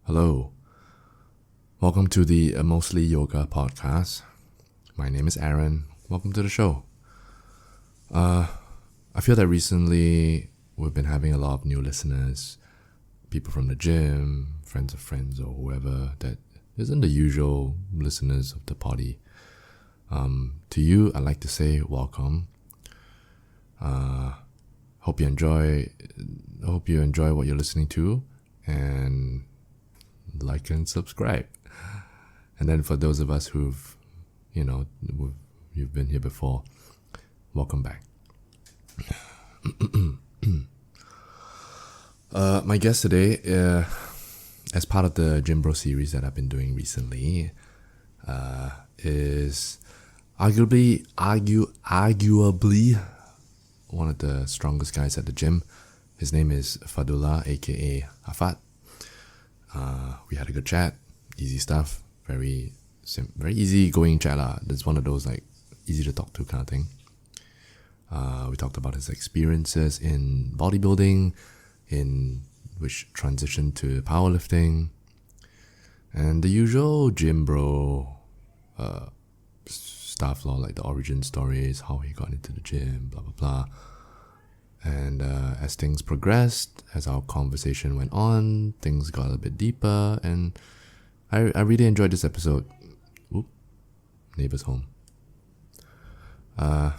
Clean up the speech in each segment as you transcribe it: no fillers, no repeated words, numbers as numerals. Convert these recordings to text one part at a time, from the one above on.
Hello. Welcome to the Mostly Yoga Podcast. My name is Aaron. Welcome to the show. I feel that recently we've been having a lot of new listeners, people from the gym, friends of friends, or whoever that isn't the usual listeners of the potty. To you, I'd like to say welcome. Hope you enjoy what you're listening to, and like and subscribe. And then for those of us you've been here before, welcome back. My guest today, as part of the Gym Bro series that I've been doing recently, is arguably one of the strongest guys at the gym. His name is Fadlullah, aka FAT. We had a good chat, easy stuff, very easy going chat lah. It's one of those like easy to talk to kind of thing. We talked about his experiences in bodybuilding, in which transitioned to powerlifting, and the usual gym bro stuff, like the origin stories, how he got into the gym, blah blah blah. And as things progressed, as our conversation went on, things got a bit deeper, and I really enjoyed this episode. Oop, neighbor's home. I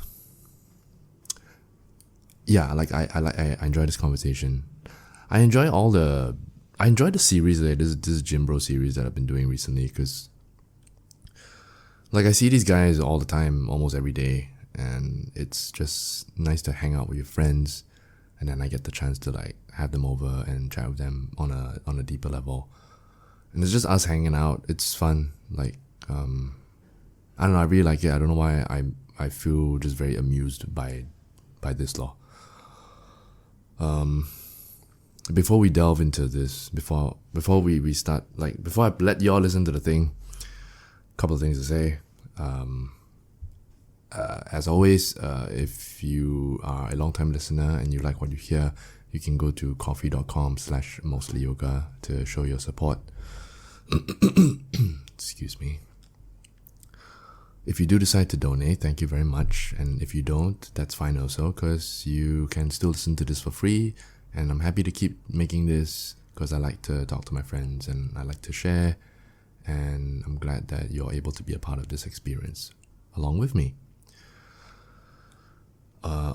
enjoyed this conversation. I enjoy the series, like this Gym Bro series that I've been doing recently, because like I see these guys all the time, almost every day. And it's just nice to hang out with your friends, and then I get the chance to like have them over and chat with them on a deeper level. And it's just us hanging out. It's fun. Like I don't know. I really like it. I don't know why. I feel just very amused by this law. Before we delve into this, before we start, like before I let y'all listen to the thing, a couple of things to say. As always, if you are a long-time listener and you like what you hear, you can go to coffee.com/mostlyyoga to show your support. Excuse me. If you do decide to donate, thank you very much. And if you don't, that's fine also, because you can still listen to this for free. And I'm happy to keep making this because I like to talk to my friends and I like to share. And I'm glad that you're able to be a part of this experience along with me.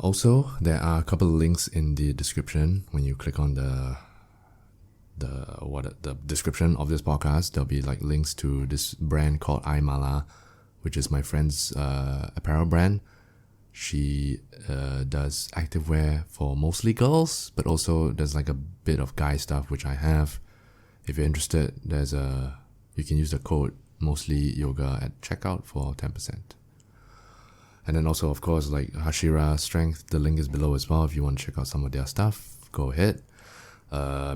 Also, there are a couple of links in the description. When you click on the description of this podcast, there'll be like links to this brand called iMala, which is my friend's apparel brand. She does activewear for mostly girls, but also there's like a bit of guy stuff which I have. If you're interested, you can use the code mostlyyoga at checkout for 10%. And then also, of course, like HASHIRA Strength, the link is below as well. If you want to check out some of their stuff, go ahead.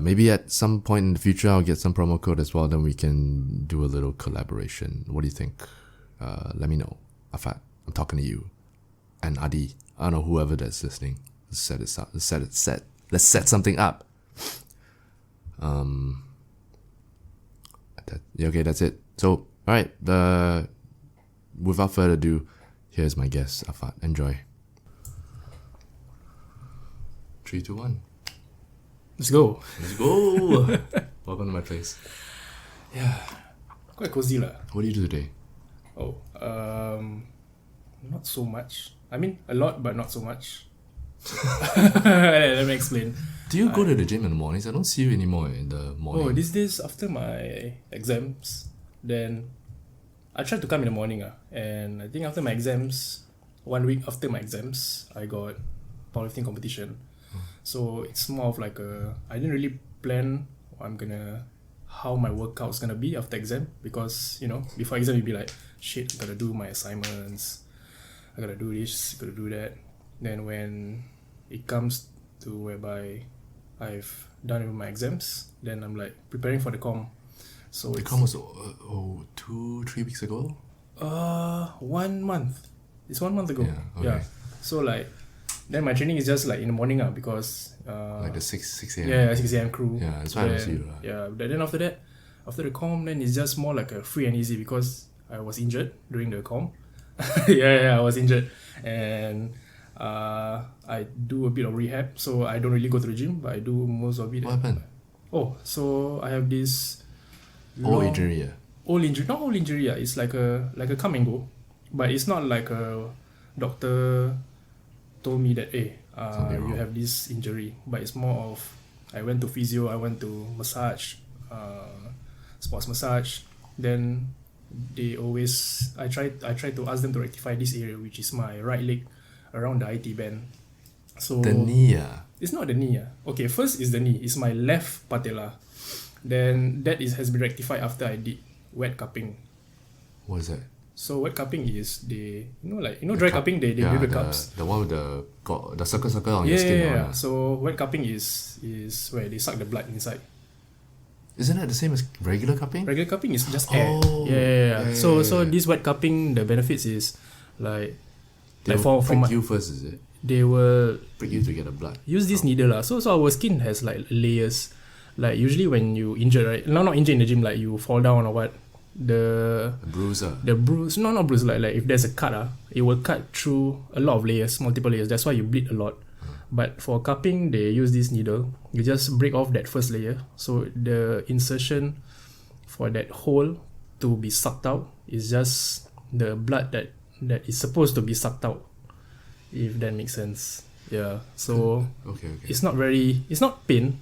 Maybe at some point in the future, I'll get some promo code as well. Then we can do a little collaboration. What do you think? Let me know. Afat, I'm talking to you. And Adi, I don't know, whoever that's listening. Let's set this up. Let's set something up. Okay, that's it. So, all right. Without further ado, here's my guest, Afat. Enjoy. 3, 2, 1. Let's go. Welcome to my place. Yeah, quite cozy lah. What do you do today? Not so much. I mean, a lot, but not so much. Let me explain. Do you go to the gym in the mornings? I don't see you anymore in the morning. These days after my exams, then I try to come in the morning. And I think after my exams, 1 week after my exams, I got powerlifting competition. So it's more of like I didn't really plan how my workout's gonna be after exam, because before exam you'd be like, shit, I gotta do my assignments, I gotta do this, gotta do that. Then when it comes to whereby I've done with my exams, then I'm like preparing for the comm. So the comm was 2-3 weeks ago? 1 month. It's 1 month ago. Yeah, okay. Yeah. So like then my training is just like in the morning because like the 6 a.m. Yeah, 6 a.m. crew. Yeah, that's why I don't see you. Yeah, but then after that, After the comp, then it's just more like a free and easy because I was injured during the comp. I was injured, and I do a bit of rehab, so I don't really go to the gym, but I do most of it. What happened? Oh, so I have this Old injury, yeah. not old injury, yeah. It's like a come and go, but it's not like a doctor told me that you have this injury, but it's more of I went to physio, I went to massage, sports massage. Then I try to ask them to rectify this area, which is my right leg around the IT band. So The knee, yeah. it's not the knee. Okay, first is the knee. It's my left patella. Then has been rectified after I did wet cupping. What is that? So wet cupping is dry cupping, they build the cups. The one with the circle on your skin. Yeah. So wet cupping is where they suck the blood inside. Isn't that the same as regular cupping? Regular cupping is just air. Yeah. So this wet cupping, the benefits is like They like will for prick my, you first, is it? they will Prick you to get the blood. use this needle lah. So our skin has like layers. Like usually when you injure, right? No, not injured in the gym, like you fall down or what. The bruise, not bruise. Like if there's a cut, it will cut through a lot of layers, multiple layers. That's why you bleed a lot. But for cupping, they use this needle. You just break off that first layer. So the insertion for that hole to be sucked out is just the blood that is supposed to be sucked out. If that makes sense. Yeah. So okay. it's not pain,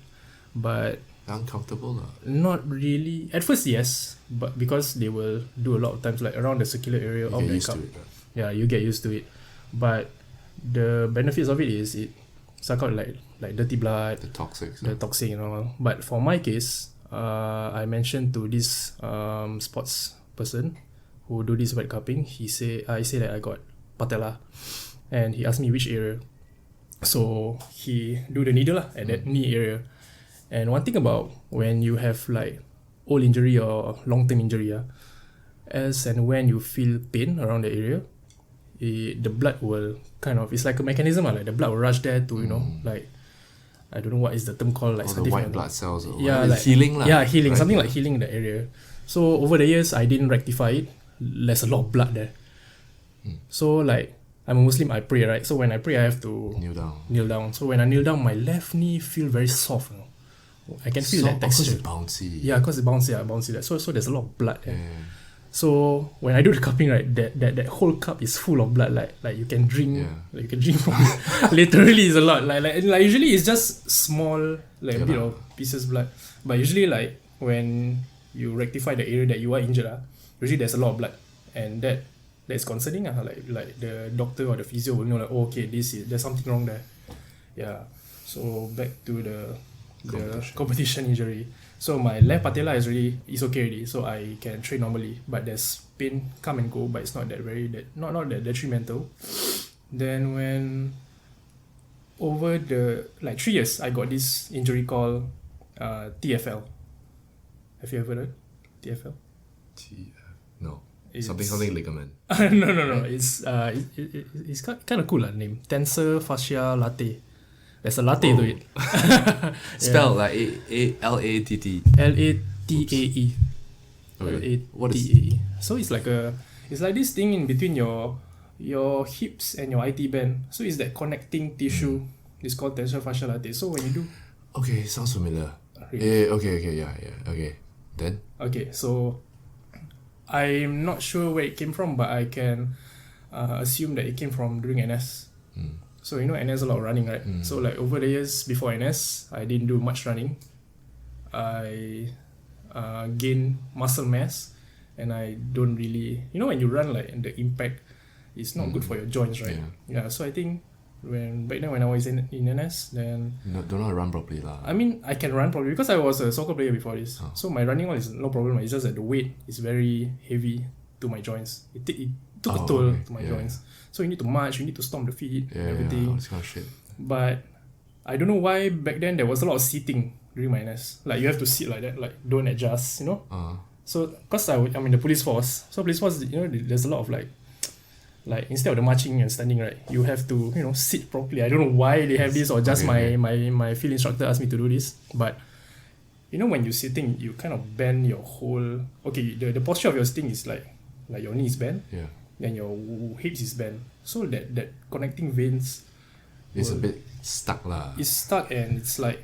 but uncomfortable. Not really. At first, yes, but because they will do a lot of times like around the circular area of the cup. Yeah, you get used to it. But the benefits of it is it suck out like dirty blood, the toxic and all. But for my case, I mentioned to this sports person who do this wet cupping. I say that I got patella, and he asked me which area. So he do the needle at that knee area. And one thing about when you have like old injury or long-term injury, as and when you feel pain around the area, the blood will it's like a mechanism, like the blood will rush there to like, I don't know what is the term called, like the white blood cells or like healing lah. Yeah, healing, right? Something like healing the area. So over the years I didn't rectify it. There's a lot of blood there. So like I'm a Muslim, I pray, right? So when I pray I have to kneel down. So when I kneel down, my left knee feel very soft. I can feel that texture. Because it's bouncy. Yeah, because it's bouncy there. So there's a lot of blood there. Yeah. So when I do the cupping, right, that whole cup is full of blood. Like you can drink. Yeah. Like you can drink from it. Literally, it's a lot. Like usually it's just small, like a bit of pieces blood. But usually, like when you rectify the area that you are injured, usually there's a lot of blood, and that's concerning. Like the doctor or the physio will know like, okay, there's something wrong there. Yeah. So back to the competition injury. So my left patella is okay already, so I can train normally. But there's pain come and go, but it's not not that detrimental. Then when over the 3 years, I got this injury called TFL. Have you ever heard TFL? No. Something ligament. No. It's kind of cool name. Tensor fascia latae. There's a latte to it. Spelled like LATT. LATAE. Okay. What is LATAE. So it's like this thing in between your hips and your IT band. So it's that connecting tissue. It's called tensor fascia latae. So when you do. Okay, sounds familiar. Really? Okay, yeah. Okay. Then? Okay, so I'm not sure where it came from, but I can assume that it came from during NS. So NS a lot of running, right? So like over the years before NS, I didn't do much running. I gained muscle mass, and I don't really, when you run, like the impact is not good for your joints, right? Yeah. So I think back then when I was in NS, then don't know how to run properly lah. I mean, I can run properly because I was a soccer player before this. So my running one is no problem. It's just that the weight is very heavy to my joints. It took a toll to my joints. So you need to march, you need to stomp the feet and everything. All this kind of shit. But I don't know why back then there was a lot of sitting during my NS. Like you have to sit like that, like don't adjust, So because I'm in the police force. So police force, there's a lot of like instead of the marching and standing, right, you have to sit properly. I don't know why they have this, or just my field instructor asked me to do this. But you know, when you're sitting, you kind of bend your whole. Okay, the posture of your sitting is like your knees bend, Yeah. then your hips is bent. So that connecting veins It's a bit stuck lah. is stuck, and it's like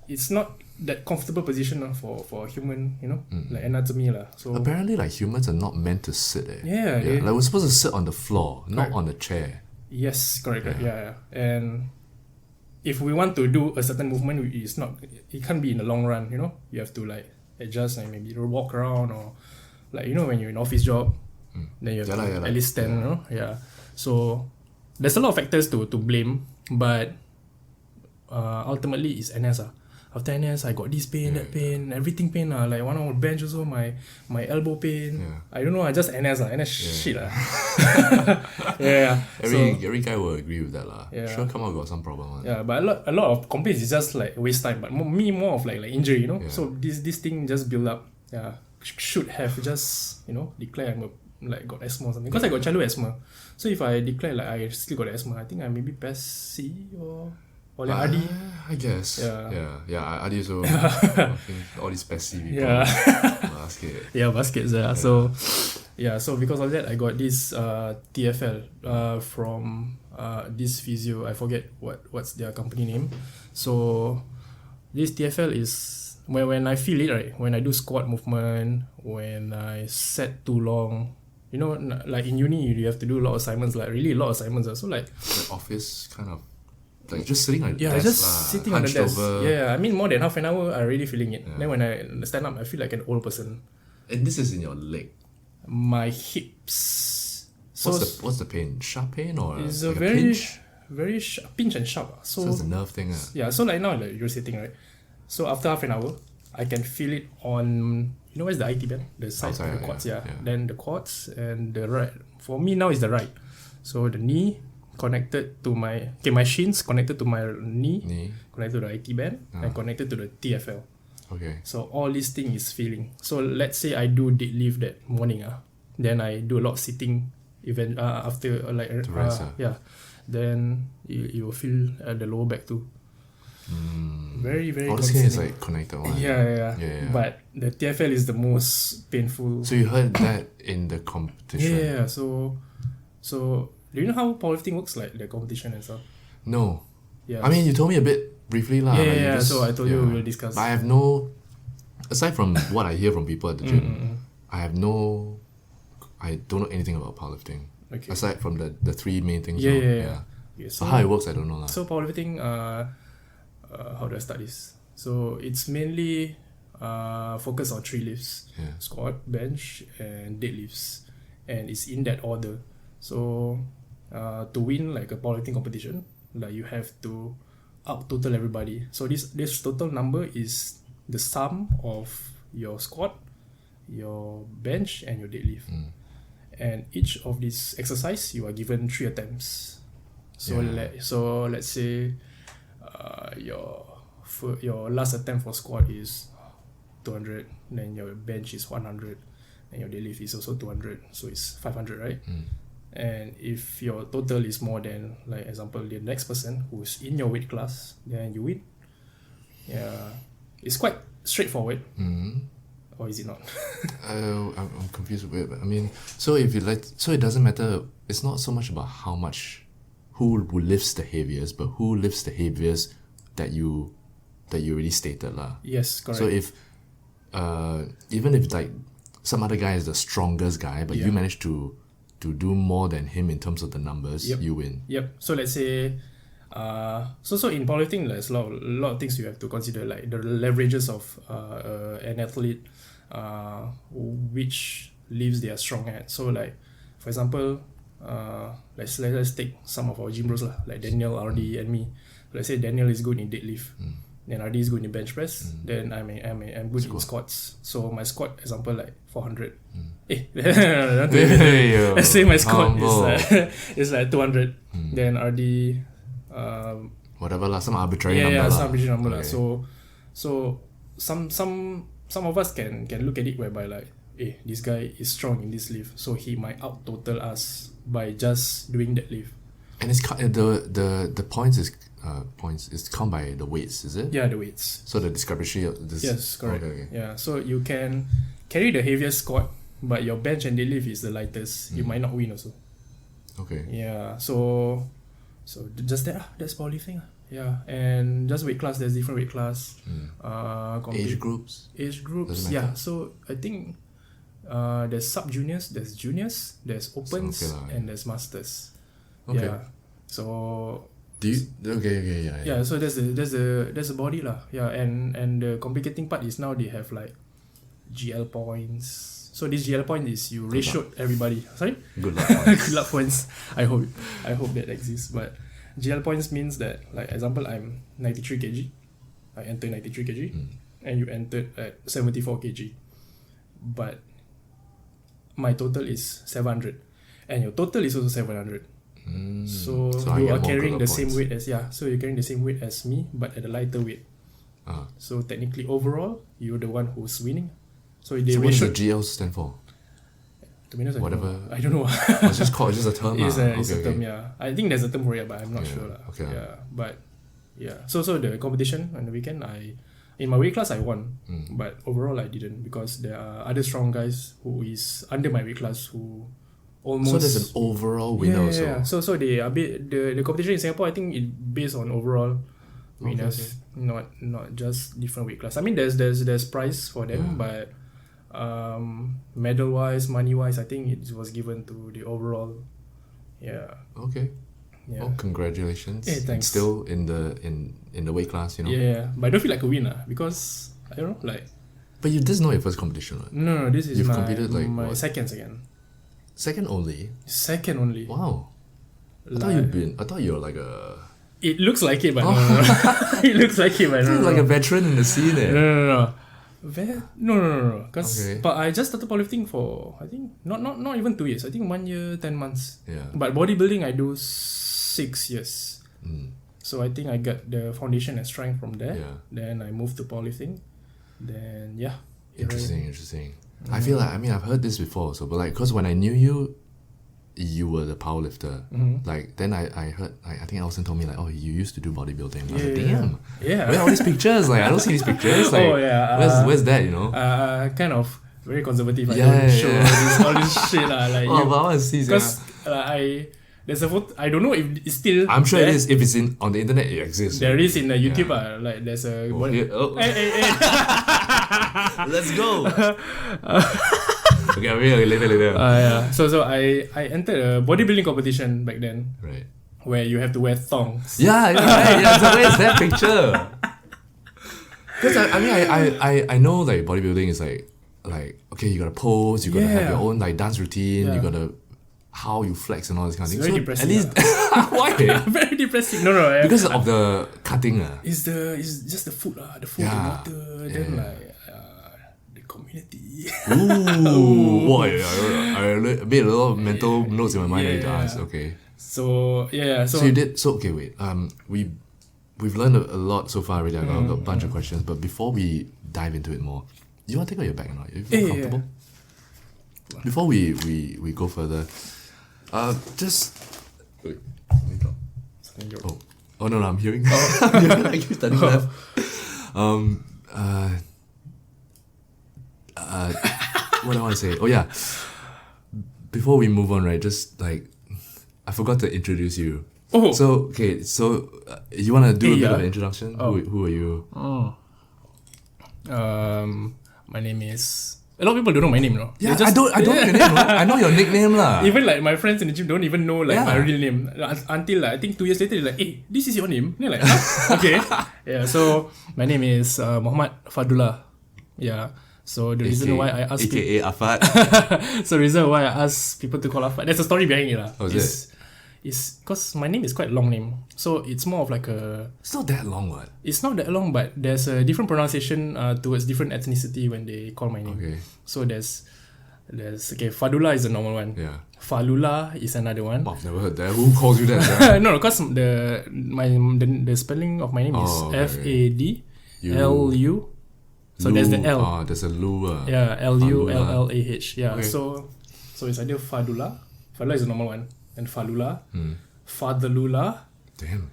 it's not that comfortable position for a human, you know, like anatomy lah. So Apparently, like humans are not meant to sit. Yeah, yeah. Like we're supposed to sit on the floor, not Correct. on the chair. yes, correct. Yeah. And if we want to do a certain movement, it can't be in the long run, you know. You have to like adjust and maybe walk around, or like, you know, when you're in office job, then you have to at least stand, you know. Yeah. So there's a lot of factors to blame, but ultimately it's NS. After NS, I got this pain, that pain, everything pain. Like one hour bench also, my elbow pain. Yeah. I don't know, I just NS. NS shit. Yeah. Every guy will agree with that lah. Yeah. Sure, come out got some problem. Yeah, but a lot of complaints is just like waste time. But more of like injury, you know. Yeah. So this thing just build up. Yeah, should have just, you know, declare I'm got asthma or something. Because I got childhood asthma. So if I declare like I still got asthma, I think I maybe PES C or like RD. I guess. Yeah. RD so all these PES people. Yeah. Basket. Yeah, baskets. So because of that, I got this TFL from this physio. I forget what's their company name. So this TFL is when I feel it, right, when I do squat movement, when I set too long, you know, like in uni you have to do a lot of assignments, like really a lot of assignments. So like office kind of like just sitting on the yeah, desk. just sitting on the desk. Over. Yeah, I mean more than half an hour, I really feeling it. Then when I stand up, I feel like an old person. And this is in your leg. My hips. So What's the pain? Sharp pain or it's like a very pinch? pinch and sharp. So it's a nerve thing. Yeah, so like now like you're sitting, right? So after half an hour, I can feel it on, you know, where's the IT band? The side of the quads, yeah. Then the quads and the right. For me now is the right. So the knee connected to my shins connected to my knee. Connected to the IT band and connected to the TFL. Okay. So all these thing is feeling. So let's say I do deadlift that morning, then I do a lot of sitting even after yeah. Then you will feel the lower back too. Very, very all the skin is like connected one. Yeah. But the TFL is the most painful. So you heard that in the competition? Yeah. So do you know how powerlifting works, like the competition and stuff? No. Yeah. I mean, you told me a bit briefly lah. Yeah. So I told you we'll discuss. But I have no, aside from what I hear from people at the gym, I don't know anything about powerlifting. Okay. Aside from the three main things. Yeah. So how it works, I don't know lah. So powerlifting, how do I start this? So it's mainly focus on 3 lifts: squat, bench, and deadlifts, and it's in that order. So to win like a powerlifting competition, like you have to out total everybody. So this total number is the sum of your squat, your bench, and your deadlift. And each of these exercise you are given 3 attempts. So let's say your last attempt for squat is 200, then your bench is 100, and your deadlift is also 200, so it's 500, right? And if your total is more than, like example, the next person who's in your weight class, then you win. Yeah, it's quite straightforward. Or is it not? I'm confused with it. But I mean, so if you so it doesn't matter. It's not so much about who lifts the heaviest, but who lifts the heaviest that you already stated lah. Yes, correct. So if even if like some other guy is the strongest guy, but you manage to do more than him in terms of the numbers, you win. Yep. So let's say so in powerlifting, there's a lot of things you have to consider, like the leverages of an athlete, which lifts they are strong at. So like for example, let's take some of our gym bros lah, like Daniel, RD, and me. Let's say Daniel is good in deadlift, then RD is good in bench press, then I'm good in squats. So my squat example like 400. Let's say my squat is like 200. Then RD whatever lah, some arbitrary number. Some arbitrary number lah. So some of us can look at it whereby like, this guy is strong in this lift, so he might out total us by just doing that lift. And it's the points is points? It's count by the weights, is it? Yeah, the weights. So the discrepancy. Yes, correct. Okay. Yeah, so you can carry the heaviest squat, but your bench and deadlift is the lightest. You might not win also. Okay. Yeah, so just that. That's powerlifting. Yeah, and just weight class. There's different weight class. Age groups. Doesn't matter. So I think there's sub juniors, there's juniors, there's opens, and there's masters. Okay. Yeah. So do you yeah. Yeah, so there's the body lah. Yeah, and the complicating part is now they have like GL points. So this GL point is you ratioed everybody. Sorry? Good luck points. Good luck points. I hope that exists. But GL points means that, like, example, I'm 93 kg. I entered 93 kg, and you entered at 74 kg. But my total is 700, and your total is also 700. So you are carrying the same weight as So you're carrying the same weight as me, but at a lighter weight. So technically, overall, you're the one who's winning. So what does the GL stand for? To be honest, whatever. I don't know. It's just a term. It's a term, yeah. I think there's a term for it, but I'm not sure. Okay. Yeah, but yeah. So the competition on the weekend, in my weight class I won, but overall I didn't, because there are other strong guys who is under my weight class who almost. So there's an overall winner also. Yeah. So they are the competition in Singapore, I think, it based on overall winners, not just different weight class. I mean, there's prize for them, but medal wise, money wise, I think it was given to the overall. Yeah. Okay. Yeah. Oh, congratulations. Hey, thanks. Still in the weight class, you know. Yeah, but I don't feel like a winner because I don't know, like. But this is not your first competition, right? No, this is You've competed like my what? second. Second only. Second only. Wow. I thought you were like a. It looks like it, but no. It looks like it, but no. Like a veteran in the scene. No. No. But I just started powerlifting for, I think, not even 2 years. I think 1 year, 10 months. Yeah. But bodybuilding I do 6 years. So I think I got the foundation and strength from there. Yeah. Then I moved to powerlifting. Then Interesting. I feel like, I've heard this before. So, but like, cause when I knew you were the powerlifter. Like then I heard, I think Elson told me like, oh, you used to do bodybuilding. I was like, damn. Yeah. Where are all these pictures? Like I don't see these pictures. Like, where's that? You know? Kind of very conservative. I Yeah, don't show all this shit lah. Like but I want to see. Because there's a photo. I don't know if it's still. I'm sure there. it is. If it's on the internet, it exists. There is in the YouTube. Like there's a. Hey. Let's go. Okay, later. Yeah. So I entered a bodybuilding competition back then. Right. Where you have to wear thongs. Yeah, right. Yeah. So where's that picture? Because I know like bodybuilding is like okay, you gotta pose, you gotta have your own like dance routine, you gotta how you flex and all this kind of thing. Very depressing. At least why? Very depressing. No. Because of the cutting. It's just the food the food, the water, then like the community. Ooh, boy, I made a lot of mental notes in my mind. I need to ask. Okay. So you did. So okay, wait. We've learned a lot so far already. I got a bunch of questions, but before we dive into it more, do you want to take out your bag or not? You feel comfortable? Yeah. Before we go further, just wait. Oh no, I'm hearing. I'm hearing like you studying left. What do I want to say? Oh yeah. Before we move on, right? Just like I forgot to introduce you. Oh. So you want to do a bit of an introduction? Oh. Who are you? My name is. A lot of people don't know my name, no? Yeah, I don't know your name. I know your nickname lah. Even like my friends in the gym don't even know like my real name until like, I think 2 years later they're like, hey, this is your name. And they're like, huh? Okay. Yeah. So my name is Muhammad Fadlullah. Yeah. So the reason why I ask AKA Afat. So the reason why I ask people to call Afat, there's a story behind it lah. Oh, is it? It's because my name is quite a long name, so it's more of like a. It's not that long, what? It's not that long, but there's a different pronunciation towards different ethnicity when they call my name. Okay. So there's Fadlullah is the normal one. Yeah. Fadlullah is another one. I've never heard that. Who calls you that? No, because the spelling of my name is Fadlullah. So there's the L. There's a Lu. Yeah, Lullah. Yeah. Okay. So it's either Fadlullah. Fadlullah is the normal one. And Fadlullah, Fadlullah, Damn.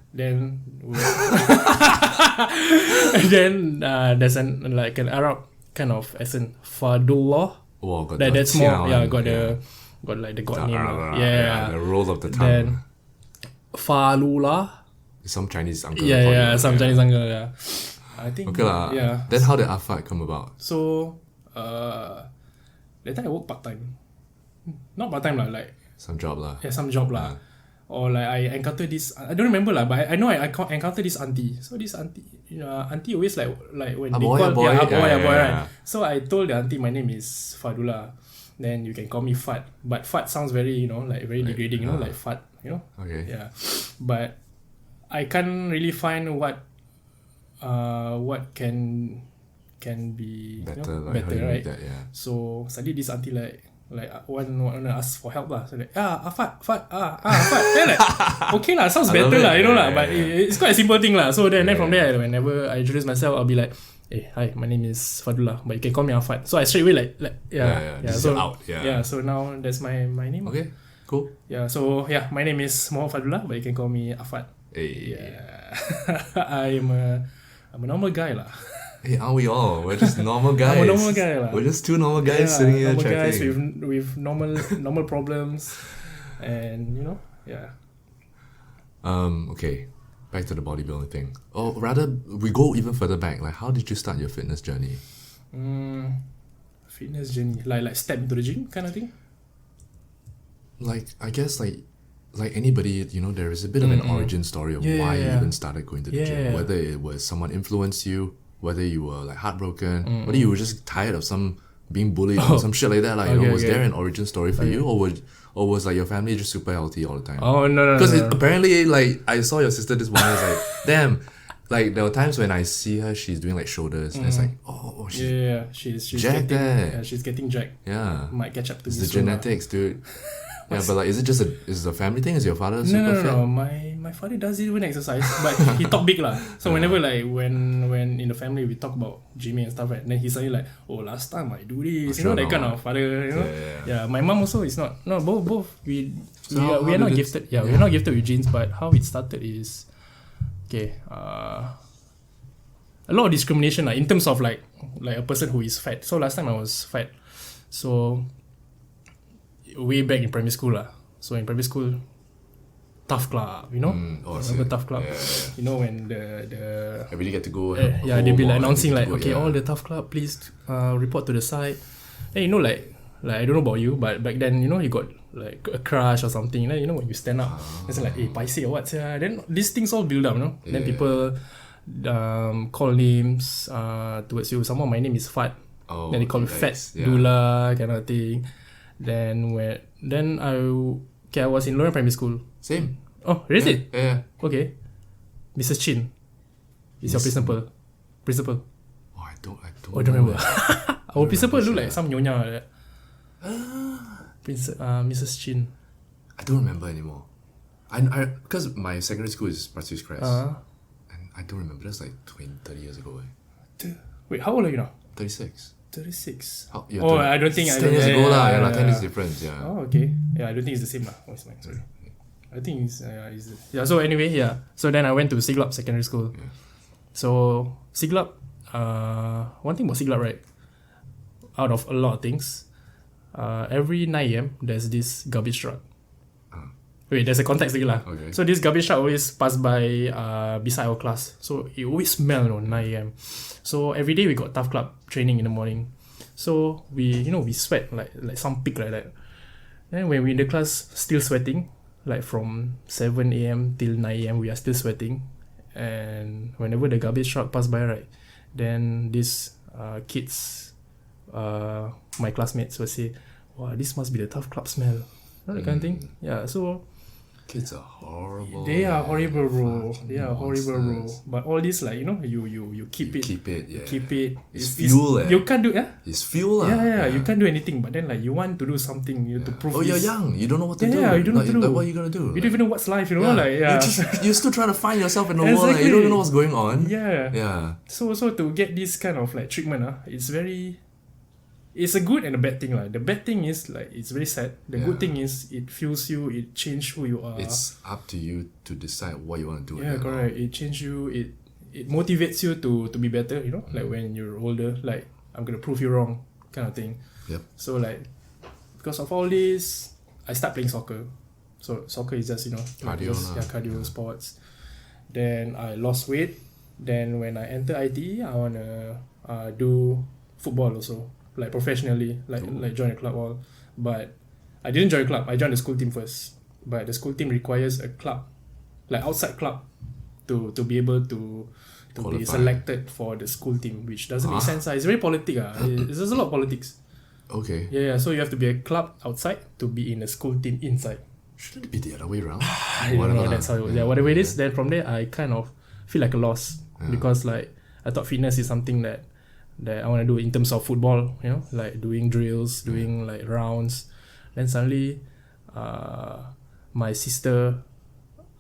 Then there's an Arab kind of accent, Fadlullah. Oh, got That's more got yeah. like the god name. The roll of the tongue. Then Fadlullah. Some Chinese uncle. Some Chinese uncle. Yeah, I think. Okay lah. Yeah. Then how did FAT come about? So that time I work part time. Not part time lah, like Some job lah. yeah, some job lah. Or like I encountered this, I don't remember lah, but I know I encountered this auntie. So this auntie, auntie always like when they call boy. Right. So I told the auntie my name is Fadlullah. Then you can call me Fat. But Fat sounds very, like very degrading, like Fat, Okay. Yeah. But I can't really find what can be Better, like better, how you right? make that, yeah. So suddenly this auntie like want to ask for help lah. So like Fat. Then like okay lah, sounds better lah, lah. But it's quite a simple thing lah. So then from there, whenever I introduce myself, I'll be like, hey, hi, my name is Fadlullah, but you can call me Fat. So I straight away like So out. So now that's my name. Okay, cool. Yeah. So my name is Muhammad Fadlullah, but you can call me Fat. Hey. Yeah. I'm a normal guy lah. Hey, aren't we all? We're just normal guys. I'm a normal guy lah. We're just two normal guys sitting here normal chatting. guys with normal problems, and Okay. Back to the bodybuilding thing. Or rather, we go even further back. Like, how did you start your fitness journey? Fitness journey, like step into the gym kind of thing. Like, I guess like anybody, there is a bit of an origin story of why you even started going to the gym. Whether it was someone influenced you, whether you were like heartbroken, whether you were just tired of being bullied or some shit like that. Like, was there an origin story for you, or was like your family just super healthy all the time? Oh no. Because apparently, like, I saw your sister this morning. I was like, damn. Like, there were times when I see her, she's doing like shoulders, and it's like, oh, she's jacked. She's getting jacked. Yeah, might catch up to it's me the genetics, dude. Yeah, but like, is it a family thing? Is your father super fit? No. My father does even exercise, but he talk big lah. So whenever like when in the family we talk about gymming and stuff, right? Then he's suddenly like, oh, last time I do this, that kind of father, Yeah, my mom also is not. No, both we are not gifted. Yeah, we're not gifted with genes, but how it started is a lot of discrimination in terms of like a person who is fat. So last time I was fat, so way back in primary school lah. So in primary school, tough club, remember tough club? Yeah. When the everybody get to go. they'll be like announcing like, okay, all the tough club, please report to the side. And like I don't know about you, but back then, you got like a crush or something. Then when you stand up, it's like, hey, paiseh or what? Then these things all build up, Then people call names towards you. Somehow my name is Fat. Then they call me FAT-dullah kind of thing. Then I was in lower primary school. Same. Oh, really? Yeah. Okay. Mrs. Chin is your principal. Oh, I don't remember. Our principal look like some nyonya like that. Mrs. Chin. I don't remember anymore. I because my secondary school is Pasir Crest, and I don't remember. That's like 30 years ago. Wait, how old are you now? 36. 36. I don't think 10 years ago lah. 10 years difference. Yeah. Oh, okay. Yeah, I don't think it's the same lah. What's mine? Sorry. I think it's So anyway, So then I went to Siglap Secondary School. Yeah. So Siglap, one thing about Siglap, right? Out of a lot of things, every 9 a.m. there's this garbage truck. Wait, there's a context again lah. Okay. So this garbage truck always pass by beside our class. So it always smell 9 a.m. So every day we got tough club training in the morning. So we sweat like some pig like that. Then when we in the class still sweating, like from 7 a.m. till 9 a.m. we are still sweating. And whenever the garbage truck pass by, right, then these kids, my classmates will say, wow, this must be the tough club smell. That kind of thing. Yeah, so kids are horrible. They are horrible, bro. But all this, like, you keep it. Keep it, yeah. Keep it. It's fuel, You can't do, It's fuel, Yeah, you can't do anything. But then, like, you want to do something, to prove. Oh, you're young. You don't know what to do. Yeah, you don't know what to do. Like, what are you gonna do? You don't even know what's life, You're still trying to find yourself in the world. Like, you don't even know what's going on. Yeah. Yeah. So to get this kind of like treatment, it's very it's a good and a bad thing lah. The bad thing is like it's very sad. The good thing is it fuels you. It changes who you are. It's up to you to decide what you want to do. Yeah, correct. It changes you. It motivates you to be better. You know, like when you're older, like I'm gonna prove you wrong, kind of thing. Yep. So like because of all this, I start playing soccer. So soccer is just Cardio cardio sports. Then I lost weight. Then when I enter ITE, I wanna do football also, like professionally, like join a club all. But I didn't join a club. I joined the school team first. But the school team requires a club, like outside club, to be able to be selected for the school team, which doesn't make sense. It's very politic. There's a lot of politics. Okay. Yeah. So you have to be a club outside to be in a school team inside. Shouldn't it be the other way around? I don't know. That's how. Whatever it is. Then from there, I kind of feel like a loss because like I thought fitness is something that I want to do in terms of football. Like doing drills, doing like rounds. Then suddenly, my sister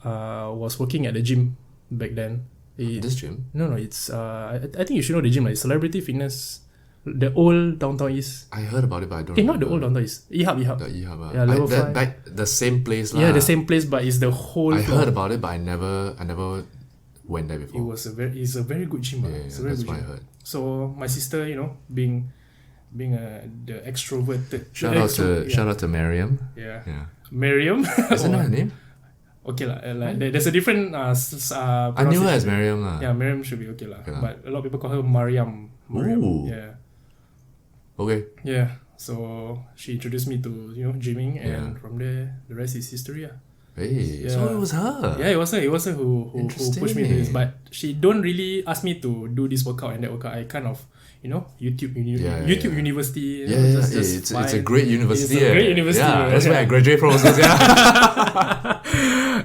was working at the gym back then. This gym? No. It's I think you should know the gym. Like Celebrity Fitness. The old Downtown East. I heard about it, but I don't. Not the old Downtown East. EHub. The EHub. Yeah, level 5. The same place lah. Yeah, the same place, but it's the whole. I heard about it, but I never went there before. It's a very good gym. That's what I heard. So my sister, being the extroverted. Shout out to Miriam. Yeah. Miriam. Isn't that her name? Okay lah. There's a different. I knew her as Miriam lah. Yeah, Miriam should be okay lah. But a lot of people call her Mariam. Ooh. Yeah. Okay. Yeah. So she introduced me to gymming, and from there the rest is history. Hey, so it was her. Yeah, it was her who pushed me to this. But she don't really ask me to do this workout and that workout. I kind of YouTube University. It's a great university. It's a great university. Yeah, that's where I graduated from.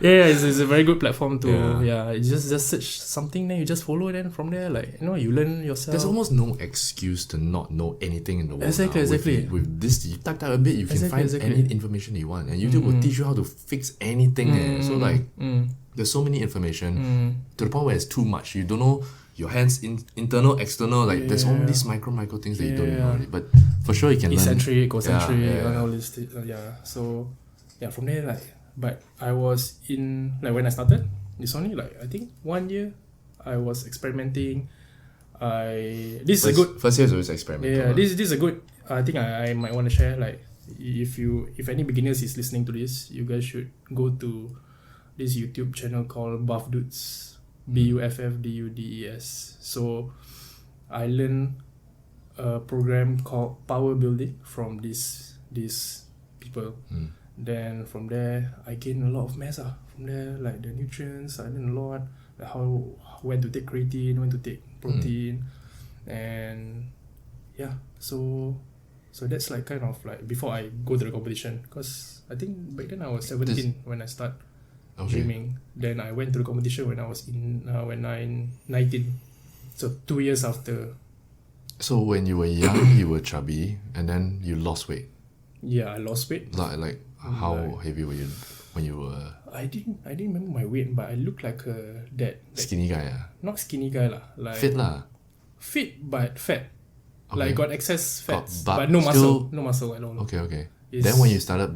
It's a very good platform to. It's just search something, then you just follow. Then from there, you learn yourself. There's almost no excuse to not know anything in the world. Exactly. With this, you tap a bit, you can find any information you want, and YouTube will teach you how to fix anything. So there's so many information to the point where it's too much. You don't know your hands internal, external. There's all these micro things that you don't know already. But for sure, you can learn. Eccentric, concentric, all this. So from there, but I was in when I started. It's only I think 1 year. I was experimenting. This is a good first year is always experimental. Yeah, this is a good. I think I might want to share. If any beginners is listening to this, you guys should go to this YouTube channel called Buff Dudes, BUFFDUDES. So I learned a program called Powerbuilding from these people. Then from there I gained a lot of mass. From there, the nutrients, I learned a lot. When to take creatine, when to take protein, and so that's kind of before I go to the competition, because I think back then I was 17 when I start gymming. Then I went to the competition when I was 19, so 2 years after. So when you were young, you were chubby, and then you lost weight. Yeah, I lost weight. How heavy were you when you were? I didn't remember my weight, but I looked like that skinny guy. Not skinny guy lah. Fit lah. Fit but fat. Okay. Got excess fats, but no muscle. No muscle at all. Okay. Then when you started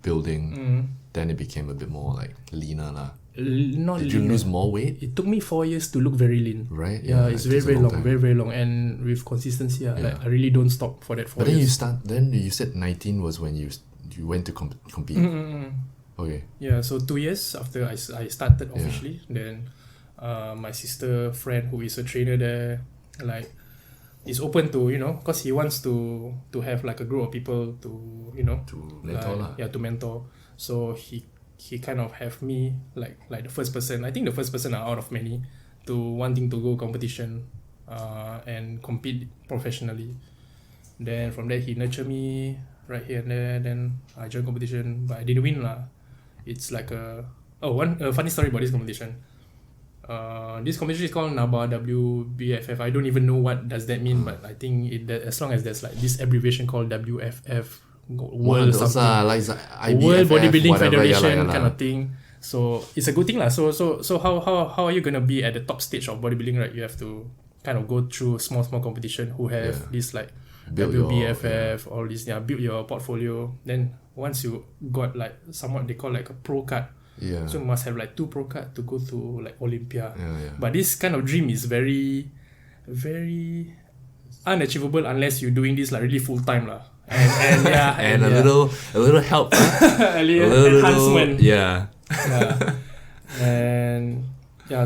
building, then it became a bit more leaner lah. Did you lose more weight? It took me 4 years to look very lean. Right. Yeah, it's very long, very long, and with consistency. I really don't stop for that 4 years. Then you said 19 was when you went to compete. Okay. Yeah, so 2 years after I started officially, then my sister friend who is a trainer there, is open to because he wants to have a group of people to to mentor to mentor. So he kind of have me like the first person. I think the first person out of many to wanting to go competition and compete professionally. Then from there he nurtured me right here and there. Then I joined competition, but I didn't win lah. It's a funny story about this competition. This competition is called NABA WBFF. I don't even know what does that mean, but I think as long as there's this abbreviation called WFF, World Bodybuilding Federation kind of thing. So it's a good thing lah. So how are you gonna be at the top stage of bodybuilding, right? You have to kind of go through small competition who have this Build BFF, all this, build your portfolio. Then once you got like somewhat they call like a pro card. Yeah. So you must have like 2 pro card to go to like Olympia. Yeah. But this kind of dream is very, very unachievable unless you're doing this like really full time lah. And a little help. a little enhancement. Yeah. And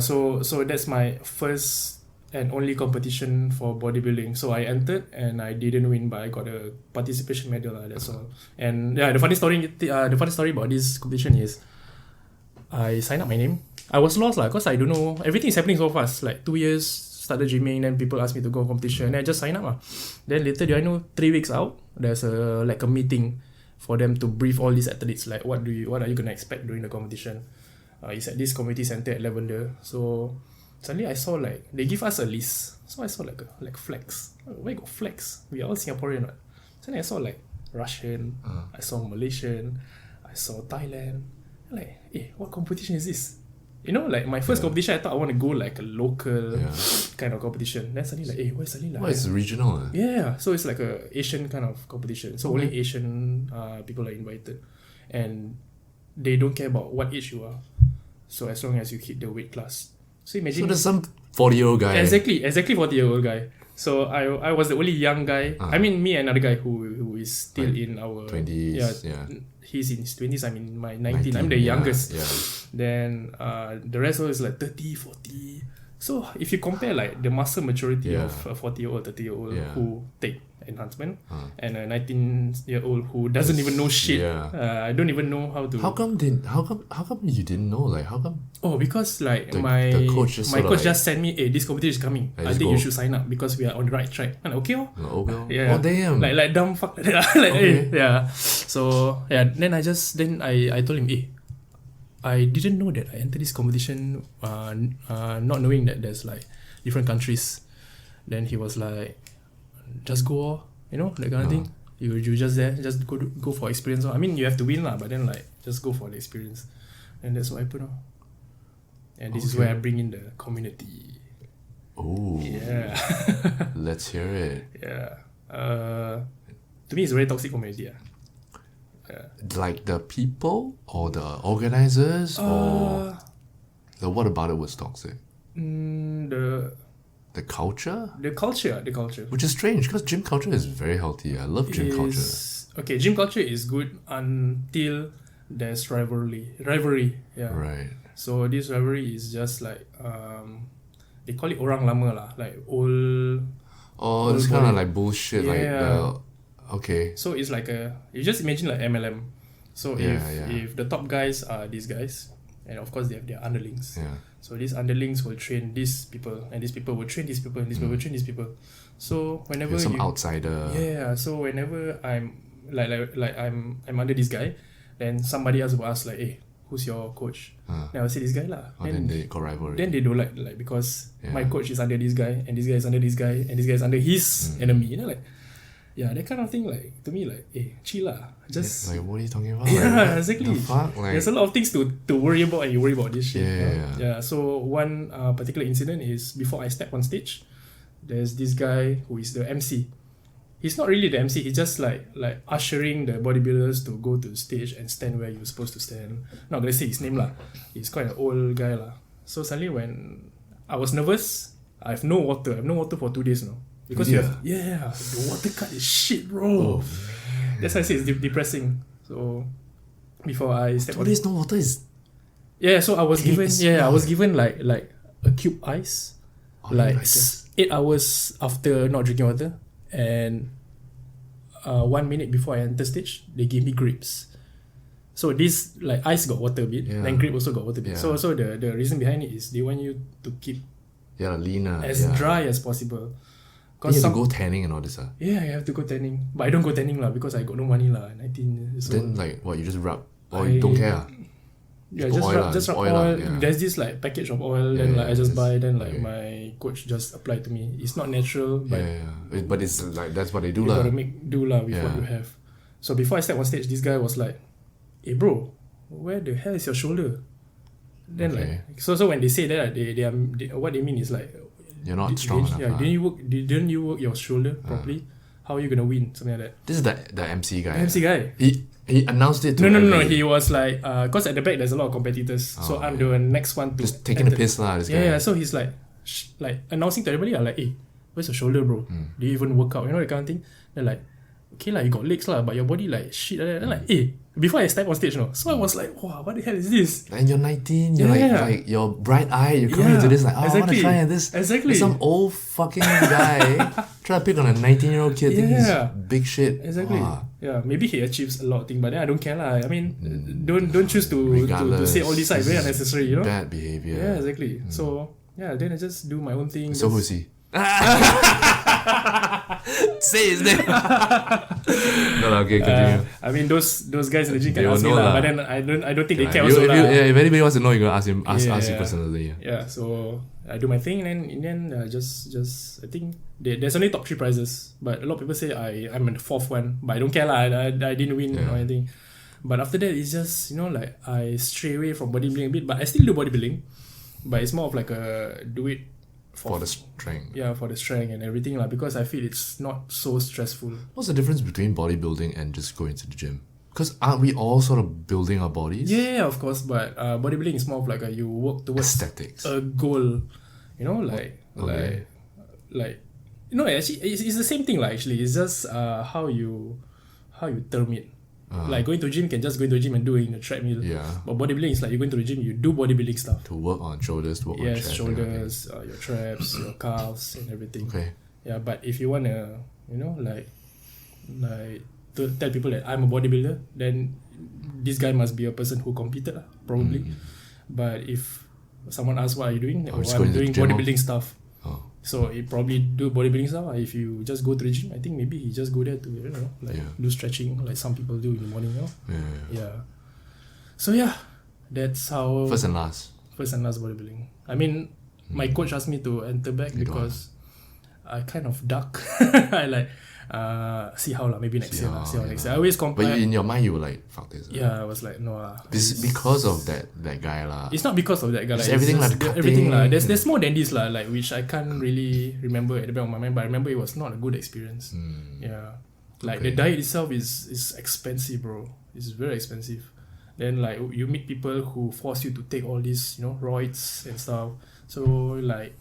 so that's my first and only competition for bodybuilding. So I entered and I didn't win, but I got a participation medal. That's all. And the funny story about this competition is I signed up my name. I was lost because I don't know, everything is happening so fast. Like 2 years, started gymming, then people asked me to go competition, and I just signed up. Then later, I know 3 weeks out, there's a meeting for them to brief all these athletes. Like what are you gonna expect during the competition? It's at this community center at Lavender. So suddenly I saw like they give us a list. So I saw like flags. Where got flags? We are all Singaporean, right? Suddenly I saw like Russian, I saw Malaysian, I saw Thailand. Like, what competition is this? You know, like my first competition, I thought I want to go like a local kind of competition. Then suddenly like, why suddenly like? Well, it's regional. Yeah, so it's like a Asian kind of competition. So only Asian people are invited, and they don't care about what age you are. So as long as you hit the weight class. So imagine. So there's some 40-year-old guy. Exactly 40-year-old guy. So I was the only young guy. I mean, me and another guy who is still like in our 20s. He's in his 20s. I'm in my 19. I'm the youngest. Yeah. Then the rest of is like 30, 40. So if you compare like the muscle maturity of a 40-year-old, 30-year-old who take enhancement and a 19-year-old who doesn't even know shit. I don't even know how to. How come you didn't know? Like how come? Oh, because like my coach just sent me, this competition is coming. I think you should sign up because we are on the right track. And okay, Oh damn. Like dumb fuck like that. Like So then I told him, I didn't know that I entered this competition not knowing that there's like different countries. Then he was like, just go, that kind of thing. You just there, just go for experience. I mean, you have to win lah, but then like just go for the experience, and that's what happened. And this is where I bring in the community. Oh yeah. Let's hear it. Yeah. To me, it's a very toxic community. Like the people or the organizers or what about it was toxic? The culture? The culture. Which is strange because gym culture is very healthy. I love gym culture. Okay, gym culture is good until there's rivalry. Yeah. Right. So this rivalry is just like they call it orang lama lah, like old. Oh, it's kind of like bullshit. Yeah. Okay. So it's like you just imagine like MLM. So if the top guys are these guys, and of course they have their underlings. Yeah. So these underlings will train these people, and these people will train these people, and these people will train these people. So whenever you're some outsider. Yeah. So whenever I'm I'm under this guy, then somebody else will ask like, who's your coach? Then I'll say this guy lah. Then they got rivalry. Then they don't like because my coach is under this guy, and this guy is under this guy, and this guy is under his enemy. That kind of thing, like to me, like, chill lah. Just like, what are you talking about? Yeah, exactly. The fuck? Like, there's a lot of things to worry about, and you worry about this shit. Yeah. So one particular incident is before I step on stage, there's this guy who is the MC. He's not really the MC. He's just like ushering the bodybuilders to go to the stage and stand where you're supposed to stand. Not gonna say his name lah. He's quite an old guy lah. So suddenly when I was nervous, I have no water. I have no water for 2 days now. Because the water cut is shit, bro. That's why I say it's depressing. So before I step 2 days no water is. Yeah, so I was given like a cube ice, 8 hours after not drinking water, and 1 minute before I enter stage, they gave me grapes. So this like ice got water a bit, then grape also got water a bit. So the reason behind it is they want you to keep leaner, as dry as possible. You have to go tanning and all this. Yeah, I have to go tanning. But I don't go tanning lah because I got no money lah. 19. So then like what, you just rub? Or you don't care? Yeah, just rub oil. There's this like package of oil, then like I just buy, then like my coach just apply to me. It's not natural, but but it's like that's what they do you lah. gotta make do lah with what you have. So before I step on stage, this guy was like, "Hey bro, where the hell is your shoulder?" Then like so when they say that, they what they mean is like, you're not strong enough. Didn't you work your shoulder properly? how are you gonna win? Something like that. This is the MC guy. The MC guy. He announced it to No. He was like, cause at the back there's a lot of competitors. So I'm the next one to just taking the piss lah. This guy. Yeah. So he's like, announcing to everybody, like, hey, where's your shoulder, bro? Do you even work out? You know, that kind of thing. They're like, okay, like you got legs lah, but your body like shit. Then like, hey, before I step on stage, no. So I was like, wow, what the hell is this? And you're 19, you're like you're bright eye, you're coming into this like, I want to try this. Exactly. There's some old fucking guy trying to pick on a 19-year-old kid, thinking he's big shit. Exactly. Wow. Yeah, maybe he achieves a lot of things, but then I don't care lah. I mean, don't choose to say all this like very unnecessary, you know? Bad behavior. Yeah, exactly. So yeah, then I just do my own thing. So who's he? Say his name. No, okay, continue. I mean, those guys in the gym can ask me lah, but then I don't think they care also lah. If anybody wants to know, you're gonna ask you personally. Yeah, so I do my thing, and then just I think there's only top 3 prizes, but a lot of people say I'm in the 4th one, but I don't care lah. I didn't win or anything. But after that, it's just, you know, like I stray away from bodybuilding a bit, but I still do bodybuilding, but it's more of like a do it for the strength. Yeah, for the strength and everything lah, because I feel it's not so stressful. What's the difference between bodybuilding and just going to the gym? Because aren't we all sort of building our bodies? Yeah, of course, but bodybuilding is more of like you work towards aesthetics, a goal, you know, like you know, actually it's the same thing lah. Actually, it's just how you term it. Like going to gym can just go into the gym and do it in a treadmill. Yeah. But bodybuilding is like you go into the gym, you do bodybuilding stuff. To work on shoulders, to work on traps. Yes, shoulders, your traps, your calves, and everything. Okay. Yeah, but if you wanna, you know, like to tell people that I'm a bodybuilder, then this guy must be a person who competed, probably. But if someone asks what are you doing, I'm doing bodybuilding stuff. So he probably do bodybuilding stuff. If you just go to the gym, I think maybe he just go there to, you know, like do stretching like some people do in the morning, you know? Yeah. So yeah, that's how first and last bodybuilding. I mean, my coach asked me to enter back because I kind of duck. I like see how lah, maybe next year. See how next year. I always compare. But in your mind you were like, fuck this. Yeah, I was like, no This is because of that guy lah. It's not because of that guy. It's everything like everything lah. There's more than this lah, like which I can't really remember at the back of my mind, but I remember it was not a good experience. Yeah. Like the diet itself is expensive, bro. It's very expensive. Then like you meet people who force you to take all these, you know, roids and stuff. So like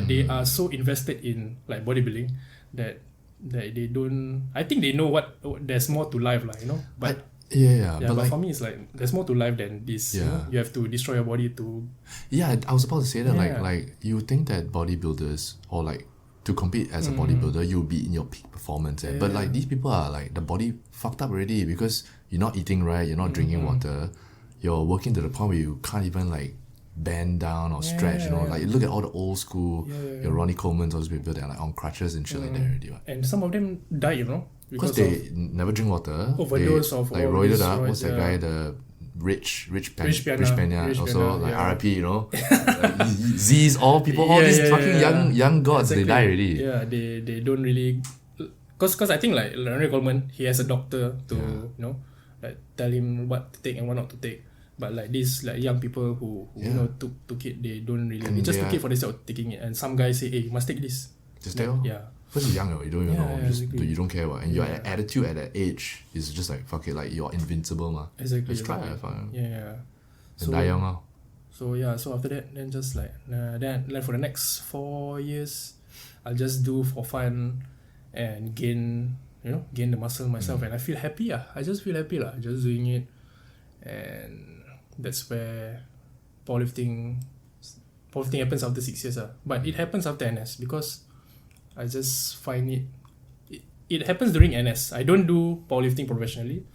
they are so invested in like bodybuilding that they don't. I think they know what there's more to life, like, you know. But but like, for me, it's like there's more to life than this. You know? You have to destroy your body to. Yeah, I was about to say that. Like you think that bodybuilders or like to compete as a bodybuilder, you'll be in your peak performance. But like these people are like the body fucked up already because you're not eating right, you're not drinking water, you're working to the point where you can't even like bend down or stretch, you know, like look at all the old school, your Ronnie Coleman's, all those people that are like on crutches and shit like that already. Right? And some of them die, you know, because they never drink water. Overdose of like roided up. What's that guy? The Rich Pena, also like RIP, you know, like Z's, all people, all these fucking young gods, they die already. Yeah, they don't really, cause I think like Ronnie Coleman, he has a doctor to you know, like tell him what to take and what not to take. But like these like young people who you know took it, they don't really. They just took it for the sake of taking it. And some guys say, "Hey, you must take this." Just take. Yeah. Because you're young, you don't even know. Exactly. You don't care what. And your attitude at that age is just like fuck it, like you're invincible, ma. Exactly. Just try it. Yeah. So die young now. So yeah. So after that, then just like then for the next 4 years, I'll just do for fun, and gain the muscle myself, and I feel happy. I just feel happy just doing it, and that's where powerlifting happens after 6 years. But it happens after NS because I just find it happens during NS. I don't do powerlifting professionally,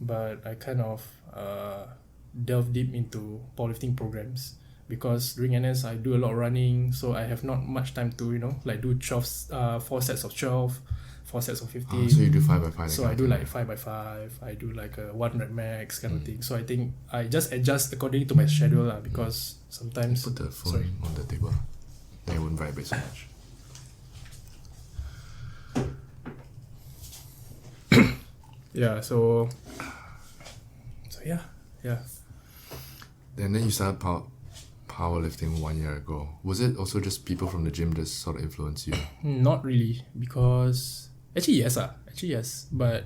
but I kind of delve deep into powerlifting programs because during NS I do a lot of running, so I have not much time to, you know, like do 4 sets of 12, 4 sets of 15. So you do 5x5. So I do like 5x5. I do like a 1 rep max kind of thing. So I think I just adjust according to my schedule because sometimes. Put the phone on the table. Then it won't vibrate so much. Yeah. So yeah. And then you started powerlifting 1 year ago. Was it also just people from the gym that sort of influenced you? Not really, because Actually yes, but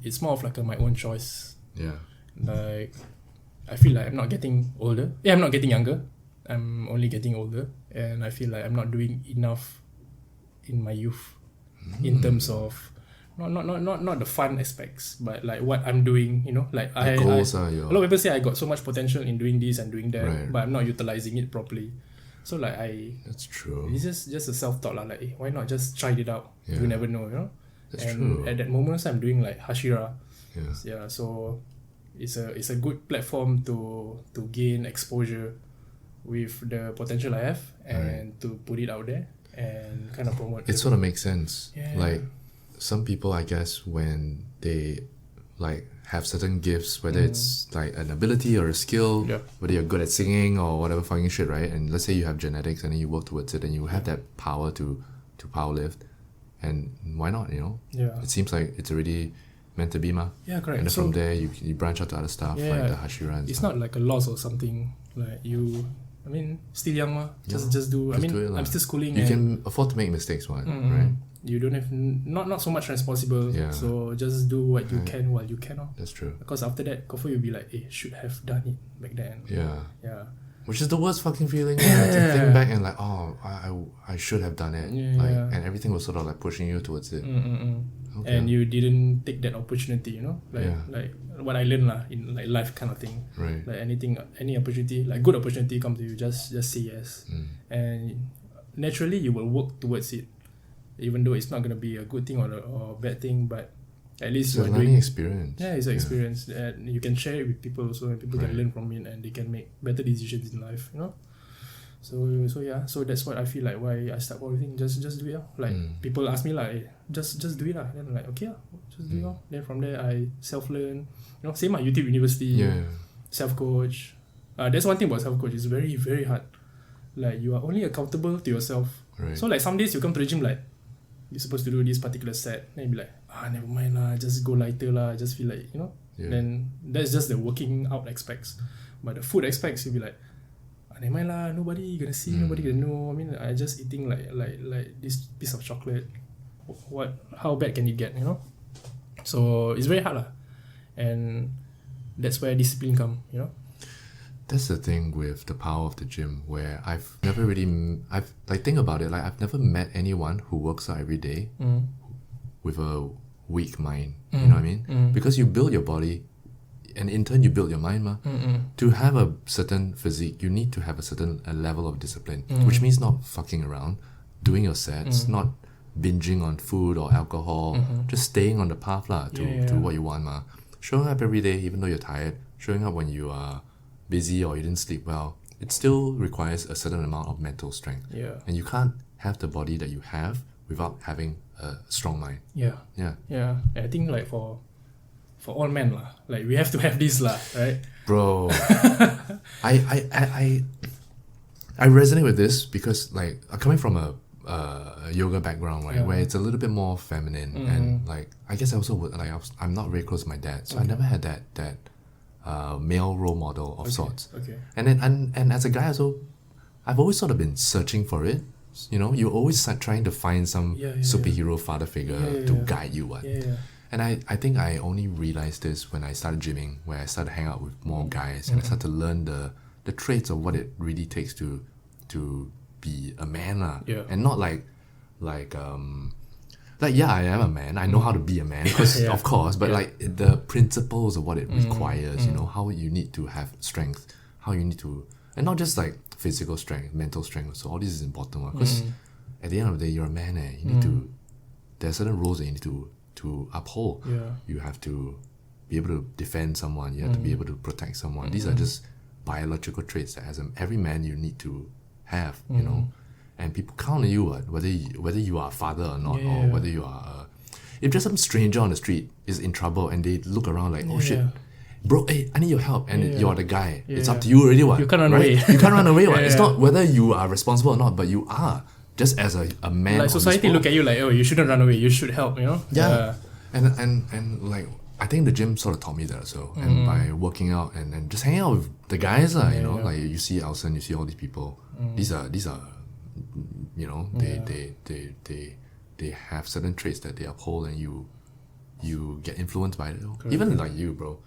it's more of like my own choice. Yeah. Like, I feel like I'm not getting older. Yeah, I'm not getting younger. I'm only getting older, and I feel like I'm not doing enough in my youth in terms of not the fun aspects, but like what I'm doing. You know, like The goals are a lot of people say I got so much potential in doing this and doing that, Right. but I'm not utilizing it properly. So like That's true. it's just a self-thought lah. Like, why not just try it out? Yeah. You never know, you know. That's And true. at that moment, I'm doing like HASHIRA. Yeah. Yeah, so it's a good platform to gain exposure with the potential I have and to put it out there and kind of promote It sort of makes sense. Yeah. Like some people, I guess, when they like have certain gifts, whether it's like an ability or a skill, Yeah. whether you're good at singing or whatever fucking shit, right? And let's say you have genetics and then you work towards it and you have that power to power lift, and why not, you know? Yeah. It seems like it's already meant to be, ma. Yeah, correct. And then So from there, you branch out to other stuff Yeah. like the HASHIRA and it's stuff. not like a loss or something. Like I mean, still young, ma. Just do. I Just mean, do it lah. I'm still schooling. You and can afford to make mistakes, right? You don't have not so much responsible. Yeah. So just do what you can while you can. That's true. Because after that, confirm you'll be like, should have done it back then. Yeah. Yeah. Which is the worst fucking feeling, to Yeah. think back and like, oh, I should have done it. Yeah, like, yeah. and everything was sort of like pushing you towards it. Okay. And you didn't take that opportunity, you know, like Yeah. like what I learned lah in like life kind of thing. Right. Like any opportunity, like good opportunity come to you, just say yes, and naturally you will work towards it, even though it's not gonna be a good thing or a bad thing, but at least It's a you're learning doing. experience. Yeah, it's an experience that you can share it with people also, and people Right. can learn from it, and they can make better decisions in life, you know. So that's what I feel like why I start powerlifting. Just do it lah. Like people ask me like, just do it lah. Then I'm like, okay lah, just do it lah. Then from there I self learn. You know, same like YouTube University, Yeah. self coach. That's one thing about self coach. It's very very hard. Like you are only accountable to yourself. Right. So like some days you come to the gym like, you're supposed to do this particular set. Then you be like, never mind lah, just go lighter lah. Just feel like, you know. Yeah. Then that's just the working out aspects. But the food aspects, you'll be like, never mind lah, nobody gonna see, nobody gonna know. I mean, I just eating like this piece of chocolate. How bad can it get, you know? So it's very hard lah. And that's where discipline come, you know? That's the thing with the power of the gym, where I've never really, I've like think about it, like I've never met anyone who works out every day with a weak mind. You know what I mean? Because you build your body, and in turn you build your mind, ma. To have a certain physique, you need to have a certain level of discipline, which means not fucking around, doing your sets, not binging on food or alcohol, just staying on the path lah to what you want, ma. Showing up every day even though you're tired, showing up when you are busy or you didn't sleep well, it still requires a certain amount of mental strength. Yeah. And you can't have the body that you have without having a strong mind. Yeah. Yeah. Yeah. I think like for all men lah, like we have to have this lah, right? Bro, I resonate with this because like coming from a yoga background, right, where it's a little bit more feminine, and like I guess I also would like I'm not very close to my dad, so I never had that male role model of sorts. Okay. And then and as a guy also, I've always sort of been searching for it. You know, you're always trying to find some superhero father figure to guide you. What? Yeah. And I think I only realized this when I started gymming, where I started hanging out with more guys, and I started to learn the traits of what it really takes to be a man, Yeah. and not like yeah, I am a man. I know how to be a man, because of course, but like the principles of what it requires, you know, how you need to have strength, how you need to, and not just like physical strength, mental strength. So all this is important, because at the end of the day, you're a man. You need to. There are certain rules that you need to uphold. Yeah. You have to be able to defend someone. You have to be able to protect someone. These are just biological traits that as every man you need to have. You know, and people count on you, whether you are a father or not, or whether you are. If just some stranger on the street is in trouble and they look around like, oh shit, bro, hey, I need your help, and you're the guy. It's up to you already, what? You can't run right? away. You can't run away, what? It's not whether you are responsible or not, but you are. Just as a man. Like society look at you like, oh, you shouldn't run away, you should help, you know? Yeah. And like I think the gym sort of taught me that also. And by working out and just hanging out with the guys, you know, like you see Elson, you see all these people. These are you know, they they have certain traits that they uphold, and you get influenced by it. Even like you, bro,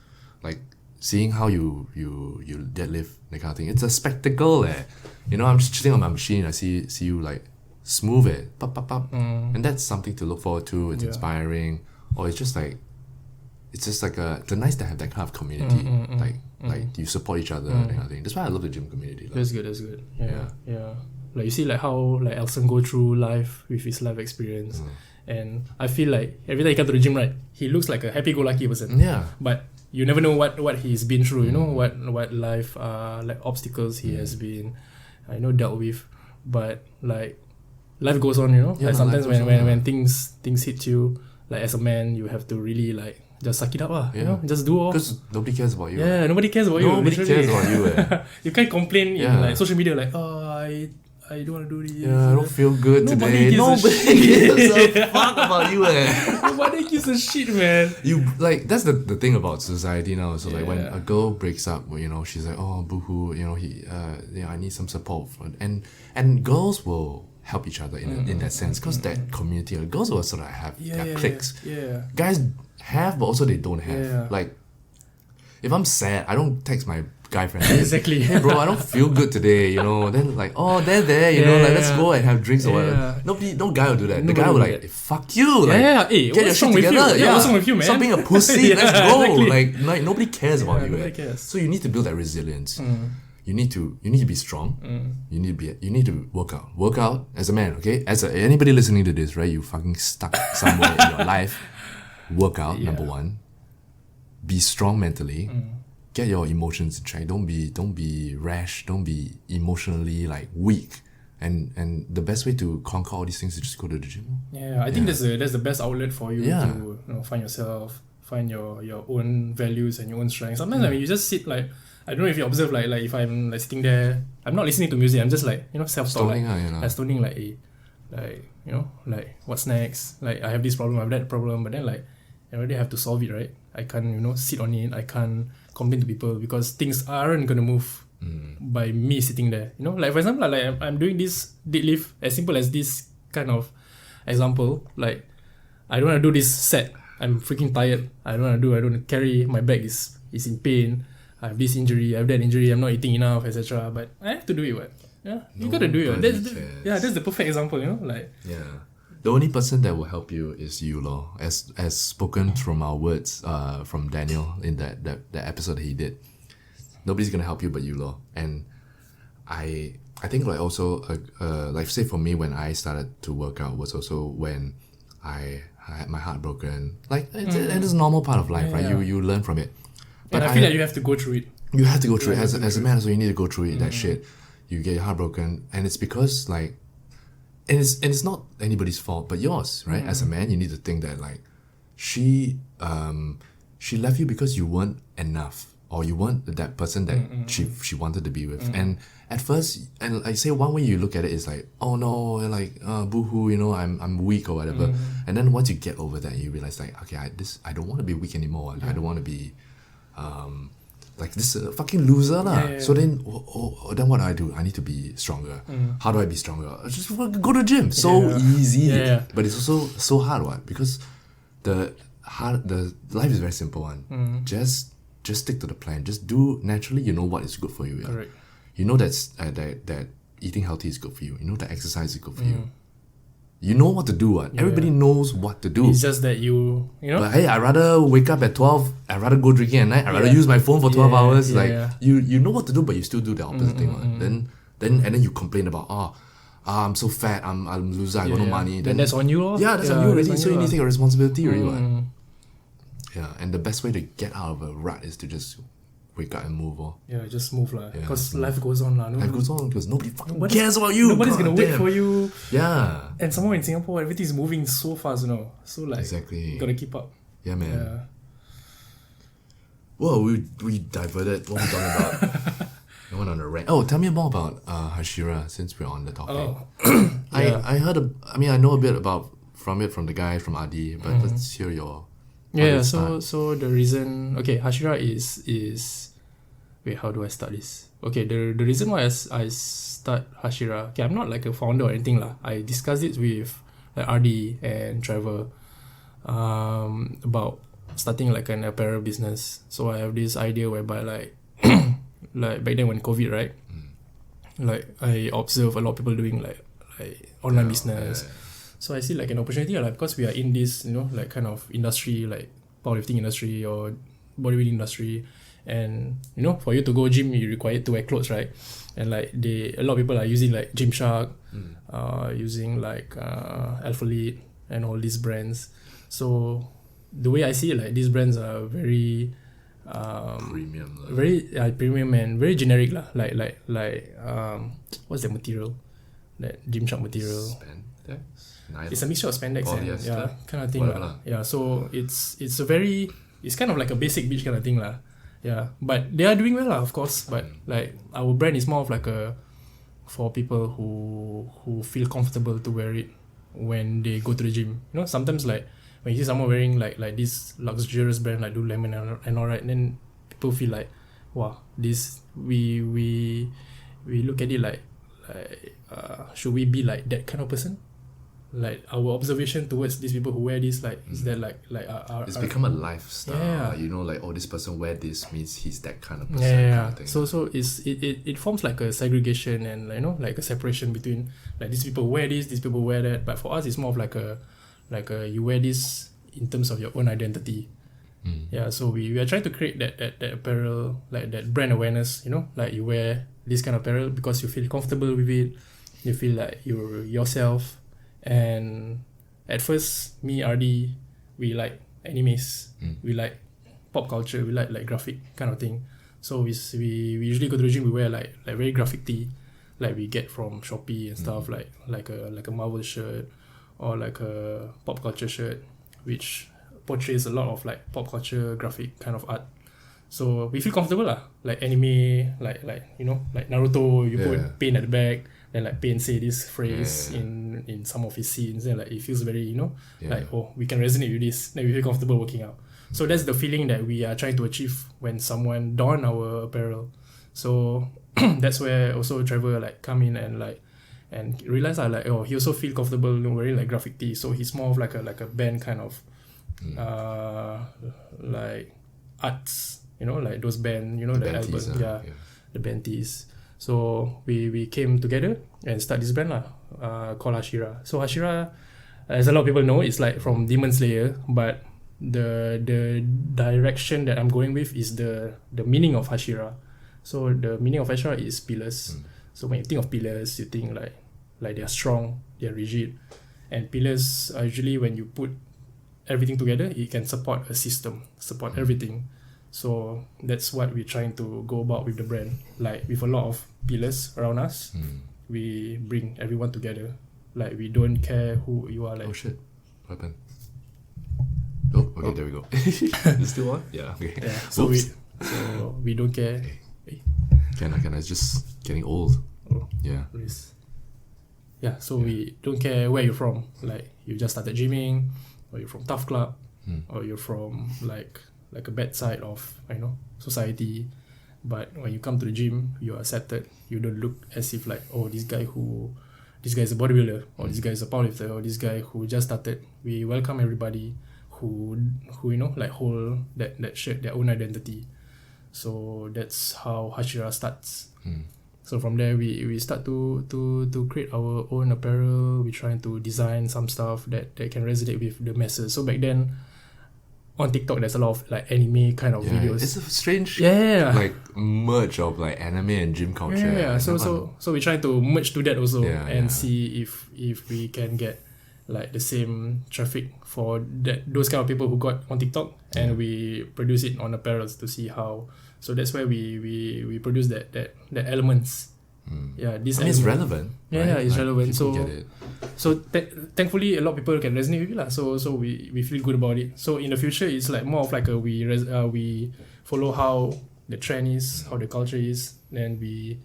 like seeing how you deadlift, that kind of thing. It's a spectacle, eh. You know, I'm just chilling on my machine. I see you like smooth it, pop, pop, pop, and that's something to look forward to. It's inspiring, or it's just like it's nice to have that kind of community, like you support each other, that kind of thing. That's why I love the gym community. Like. That's good. Yeah. Like you see, like how like Elson go through life with his life experience, and I feel like every time he come to the gym, right, he looks like a happy-go-lucky person. Yeah. But you never know what he's been through. You know what life like obstacles he has been, dealt with. But like life goes on. You know, like sometimes when things hit you, like as a man, you have to really like just suck it up, you know, just do all. Because nobody cares about you. Yeah, nobody cares about you. Nobody cares about you. You can't complain in like social media, like, I don't want to do this. Yeah, I don't feel good today. Nobody gives a fuck about you, Nobody gives a shit, man. You like that's the thing about society now. So like when a girl breaks up, she's like, oh boohoo, I need some support, and girls will help each other in that sense, because that community, girls will sort of have cliques. Yeah. Guys have, but also they don't have. Yeah. Like if I'm sad, I don't text my guy friend. Exactly. Hey bro, I don't feel good today, Then like, oh, they're there, like let's go and have drinks or whatever. No guy will do that. The guy will like, fuck you, like hey, get your shit together. Yeah, what's wrong with you, man? Stop being a pussy. Let's go. Exactly. Like nobody cares about you. Nobody cares. So you need to build that resilience. You need to be strong. You need to work out as a man, okay? Anybody listening to this, right? You fucking stuck somewhere in your life. Work out, number one. Be strong mentally. Get your emotions in check. Don't be rash. Don't be emotionally like weak. And the best way to conquer all these things is just go to the gym. Yeah, I think that's the best outlet for you to find yourself, find your own values and your own strengths. Sometimes I mean, you just sit like, I don't know if you observe like if I'm like sitting there, I'm not listening to music. I'm just like self-talk, like stoning like what's next? Like I have this problem, I have that problem, but then like I already have to solve it, right? I can't sit on it. I can't complain to people because things aren't gonna move by me sitting there. Like for example, like I'm doing this deadlift, as simple as this kind of example. Like I don't want to do this set. I'm freaking tired. I don't want to carry. My back is in pain. I have this injury. I have that injury. I'm not eating enough, etc. But I have to do it. What? Yeah, you gotta do it. That's the perfect example. Like the only person that will help you is you, lor. As spoken from our words, from Daniel in that episode that he did. Nobody's gonna help you but you, lor. And I think like also like say for me, when I started to work out was also when I had my heart broken. Like it's a normal part of life, right? You learn from it. But I feel like you have to go through it. You have to go through it as a man, so you need to go through it. That shit, you get your heart broken, and it's because like. And it's not anybody's fault but yours, right? As a man, you need to think that like she left you because you weren't enough, or you weren't that person that she wanted to be with. And at first, and I say one way you look at it is like, oh no, like boohoo, I'm weak or whatever. And then once you get over that, you realize like, okay, I don't want to be weak anymore. I don't want to be like this fucking loser lah. Yeah. So then then what do? I need to be stronger. How do I be stronger? I just go to the gym. So easy. But it's also so hard, what? Because the life is very simple one. Just stick to the plan. Just do naturally. You know what is good for you. Yeah? Correct. You know that eating healthy is good for you. You know that exercise is good for you. You know what to do. What? Everybody knows what to do. It's just that you know. But hey, I'd rather wake up at 12. I'd rather go drinking at night. I'd rather use my phone for 12 hours. You know what to do, but you still do the opposite thing. Then you complain about I'm so fat. I'm a loser. I got no money. Then that's on you. Yeah, that's on you already. So you need to take a responsibility already. Yeah, and the best way to get out of a rut is to just wake up and move on. Yeah, just move lah. Because life goes on lah. Life goes on because nobody fucking cares about you. Nobody's gonna wait for you. Yeah. And somehow in Singapore, everything's moving so fast, So like, exactly. Gotta keep up. Yeah, man. Yeah. Well, we diverted. What were we talking about? I went on a rant. Oh, tell me more about HASHIRA since we're on the topic. Oh. I heard. I know a bit from the guy from Adi, but let's hear your. Yeah. So the reason. Okay, HASHIRA is. Wait, how do I start this? Okay, the reason why I start HASHIRA. Okay, I'm not like a founder or anything lah. I discussed it with like RD and Trevor, about starting like an apparel business. So I have this idea whereby like like back then when COVID, right? Like I observe a lot of people doing like online business. So I see like an opportunity like, because we are in this, you know, like kind of industry, like powerlifting industry or bodybuilding industry, and you know, for you to go gym you require to wear clothes, right? And like a lot of people are using like Gymshark, using like Alpha Lead and all these brands. So the way I see it, like these brands are very Premium lah. very premium and very generic lah. Like what's the material? That Gymshark material. Spandex? It's a mixture of spandex and polyester? kind of thing lah. Yeah, so it's kind of like a basic beach kind of thing lah. Yeah, but they are doing well lah, of course. But like our brand is more of like for people who feel comfortable to wear it when they go to the gym. You know, sometimes like when you see someone wearing like this luxurious brand like Lululemon and all right, then people feel like, wow, this we look at it like should we be like that kind of person? Like our observation towards these people who wear this, like is that like it's become a lifestyle. Yeah. Like, you know, like, oh, this person wear this means he's that kind of person. Yeah. Kind of thing. So it forms like a segregation and like, you know, like a separation between like these people wear this, these people wear that. But for us, it's more of like a you wear this in terms of your own identity. Yeah. So we are trying to create that apparel, like that brand awareness. You know, like you wear this kind of apparel because you feel comfortable with it. You feel like you're yourself. And at first, me, RD, we like animes, we like pop culture, we like graphic kind of thing. So we usually go to the gym, we wear like very graphic tee, like we get from Shopee and stuff, like a Marvel shirt or like a pop culture shirt, which portrays a lot of like pop culture graphic kind of art. So we feel comfortable lah, like anime, like you know, like Naruto, you put paint at the back. And like Pain say this phrase in some of his scenes, and like it feels very, you know, like, oh, we can resonate with this, then we feel comfortable working out. So that's the feeling that we are trying to achieve when someone don our apparel. So that's where also Trevor like come in and realize like, oh, he also feel comfortable wearing like graphic tee. So he's more of like a band kind of like arts, you know, like those band, you know, the album, the band tees. So we came together and start this brand called HASHIRA. So HASHIRA, as a lot of people know, it's like from Demon Slayer, but the direction that I'm going with is the meaning of HASHIRA. So the meaning of HASHIRA is pillars. So when you think of pillars, you think like they are strong, they are rigid, and pillars are usually when you put everything together, it can support a system, support everything. So that's what we're trying to go about with the brand. Like with a lot of pillars around us, we bring everyone together. Like we don't care who you are. Like, oh shit, what happened? Oh, okay, there we go. It's still on? Yeah, okay. Yeah, so we don't care. Hey. Can I? It's just getting old. Oh, yeah. Please. Yeah, so we don't care where you're from. Like you just started gymming, or you're from Tough Club, or you're from like a bad side of, you know, society. But when you come to the gym, you're accepted. You don't look as if like, oh, this guy is a bodybuilder, or this guy is a powerlifter, or this guy who just started. We welcome everybody who you know, like hold that shirt, their own identity. So that's how HASHIRA starts. So from there we start to create our own apparel. We're trying to design some stuff that can resonate with the masses. So back then, on TikTok, there's a lot of like anime kind of videos. It's a strange like merge of like anime and gym culture. Yeah. So we try to merge to that also and see if we can get like the same traffic for those kind of people who got on TikTok, and we produce it on apparels to see how. So that's why we produce that elements. Yeah, this it's relevant. Yeah, right? it's like, relevant. So thankfully a lot of people can resonate with it lah. So we feel good about it. So in the future, it's like more of like we follow how the trend is, how the culture is, then we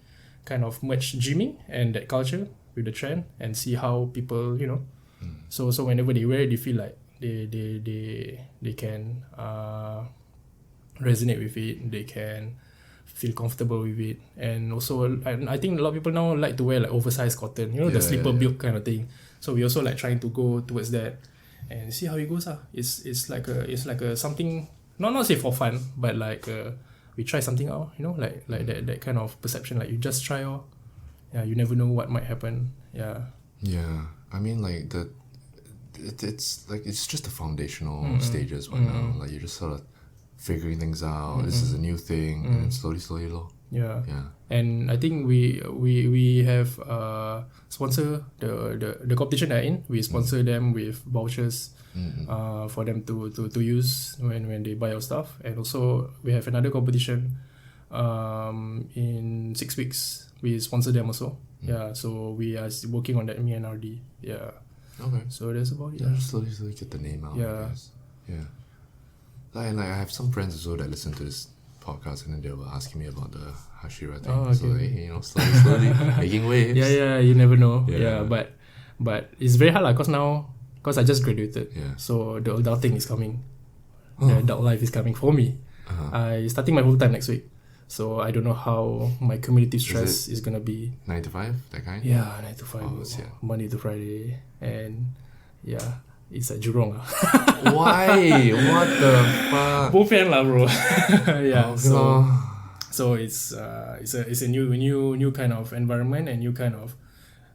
kind of merge gymming and that culture with the trend and see how people, you know. So whenever they wear it, they feel like they can resonate with it. They can feel comfortable with it. And also I think a lot of people now like to wear like oversized cotton, you know, the slipper build kind of thing. So we also like trying to go towards that and see how it goes. It's like a something not say for fun, but like we try something out, you know, like that kind of perception, like you just try out. Yeah, you never know what might happen. Yeah. Yeah, I mean, like it's like it's just the foundational stages right now. Like you're just sort of figuring things out. This is a new thing, and then slowly, low. Yeah. Yeah. And I think we have sponsor the competition they're in. We sponsor them with vouchers for them to use when they buy our stuff. And also we have another competition in 6 weeks. We sponsor them also. Yeah. So we are working on that, me and RD. Yeah. Okay. So that's about it. Yeah, just slowly get the name out. Yeah. I guess. Yeah. Like I have some friends also that listen to this podcast, and then they were asking me about the HASHIRA thing. Oh, okay. So like, you know, slowly making waves. Yeah, you never know. Yeah. Yeah, but it's very hard lah, cause I just graduated. Yeah. So the adulting is coming. The adult life is coming for me. I starting my full time next week. So I don't know how my cumulative stress is gonna be. 9 to 5, that kind? Yeah, 9 to 5. Yeah. Monday to Friday. And yeah, it's at Jurong. Why? What the fuck? Both end lah, bro. Yeah. Oh, So it's a new kind of environment and new kind of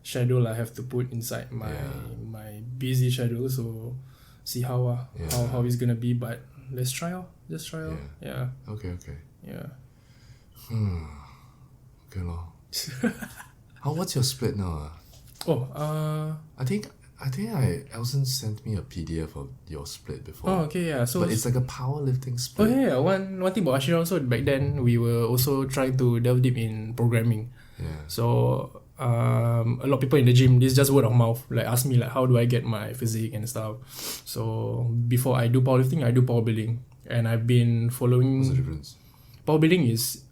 schedule I have to put inside my busy schedule. So see how it's gonna be, but let's try out. Just try out. Yeah. Okay. Yeah. Okay lor. What's your split now? I think Elson sent me a PDF of your split before. Oh, okay, yeah. So but it's like a powerlifting Oh split. yeah, one thing about HASHIRA also, back then we were also trying to delve deep in programming. Yeah. So a lot of people in the gym, this is just word of mouth, like ask me like how do I get my physique and stuff. So before I do powerlifting, I do power building, and I've been following. What's the difference?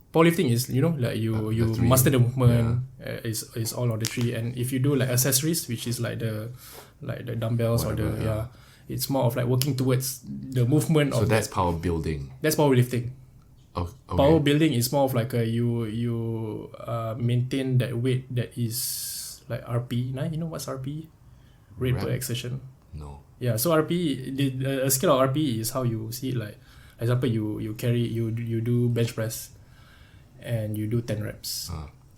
Powerlifting is, you know, like you the master the movement. Is all on the tree, and if you do like accessories, which is like the dumbbells Whatever, or the it's more of like working towards the movement. So that's power building. That's powerlifting. Oh, okay. Power building is more of like you maintain that weight that is like RPE. Now you know what's RPE? Rate per exertion. No. Yeah, so RPE, a scale of RPE is how you see it. Like, for example, you do bench press, and you do 10 reps,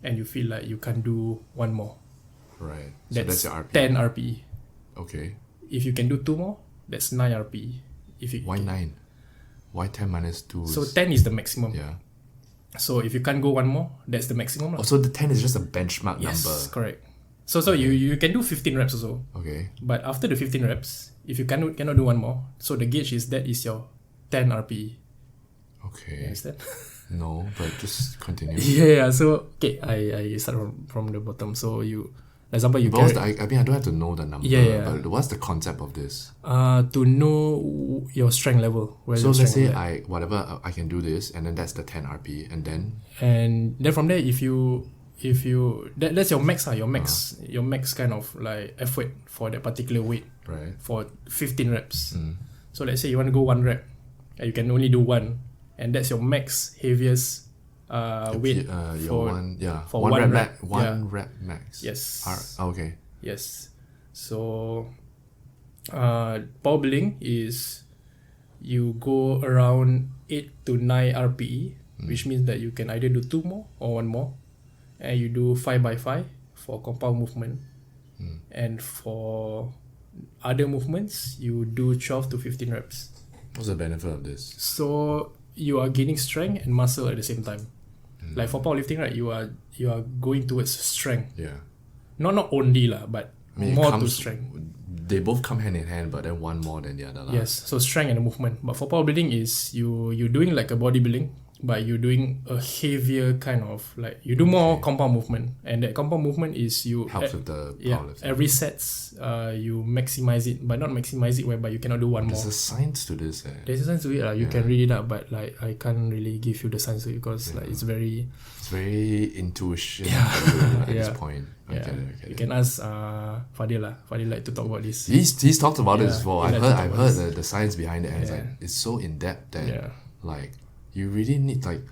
and you feel like you can do one more. Right. So that's your RPE. 10 RPE. Okay. If you can do 2 more, that's 9 RPE. Why 9? Why 10 minus 2? So 10 is the maximum. Yeah. So if you can't go one more, that's the maximum. Oh, so the 10 is just a benchmark number. Yes, correct. So you can do 15 reps also. Okay. But after the 15 reps, if you cannot do one more, so the gauge is that is your 10 RPE. Okay. You understand? No, but just continue. Yeah. So okay, I start from the bottom. So you, for example, you But carry, I mean, I don't have to know the number. Yeah. But what's the concept of this? to know your strength level. So let's say I can do this, and then that's the 10 RP, and then from there, if you that's your max, your max kind of like effort for that particular weight, right, for 15 reps. So let's say you want to go 1 rep, and you can only do 1, and that's your max heaviest weight for one rep. One rep max. Yes. Okay. Yes. So power building is you go around 8 to 9 RPE, which means that you can either do 2 more or 1 more, and you do 5x5 for compound movement, and for other movements you do 12 to 15 reps. What's the benefit of this? So you are gaining strength and muscle at the same time. Like for powerlifting, right, you are going towards strength. Yeah. Not only lah, but more to strength. They both come hand in hand, but then one more than the other. Yes, so strength and the movement. But for power building is you're doing like a bodybuilding, but you're doing a heavier kind of like you do more compound movement, and that compound movement is you helps with the powerlifting. Every sets you maximize it, but not maximize it whereby you cannot do one more. There's a science to this. There's a science to it. You can read it up, but like I can't really give you the science to it because like it's very intuition at this point. I get it. You can ask Fadlullah. Fadlullah like to talk about this. He's talked about this before. I've heard the science behind it, and it's so in depth that like you really need, like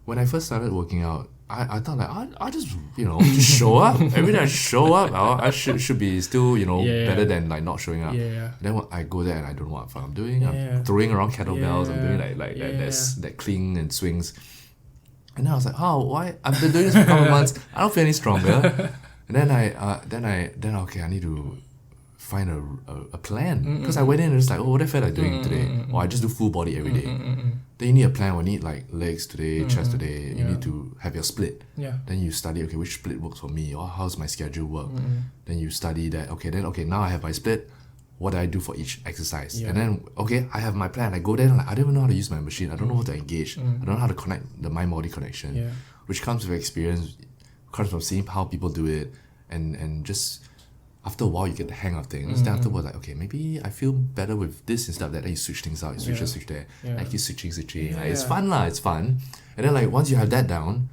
when I first started working out, I thought like I just just show up every day. I show up. I should be still better than like not showing up. Then I go there and I don't know what I'm doing. I'm throwing around kettlebells. I'm doing like that clean and swings. And then I was like, why? I've been doing this for a couple of months. I don't feel any stronger. And then I need to find a plan, because I went in and it's like, what the feel like doing today? Or I just do full body every day. Then you need a plan. We need like legs today, chest today. You need to have your split. Then you study, okay, which split works for me, or how's my schedule work. Then you study that. Okay, now I have my split. What do I do for each exercise? And then I have my plan. I go there and like, I don't even know how to use my machine. I don't know how to engage. I don't know how to connect the mind-body connection, which comes with experience, comes from seeing how people do it, and just after a while you get the hang of things. Then afterwards, like, okay, maybe I feel better with this instead of that. Then you switch things out. You switch here, switch there. I keep switching. Like, it's fun lah. It's fun. And then like once you have that down,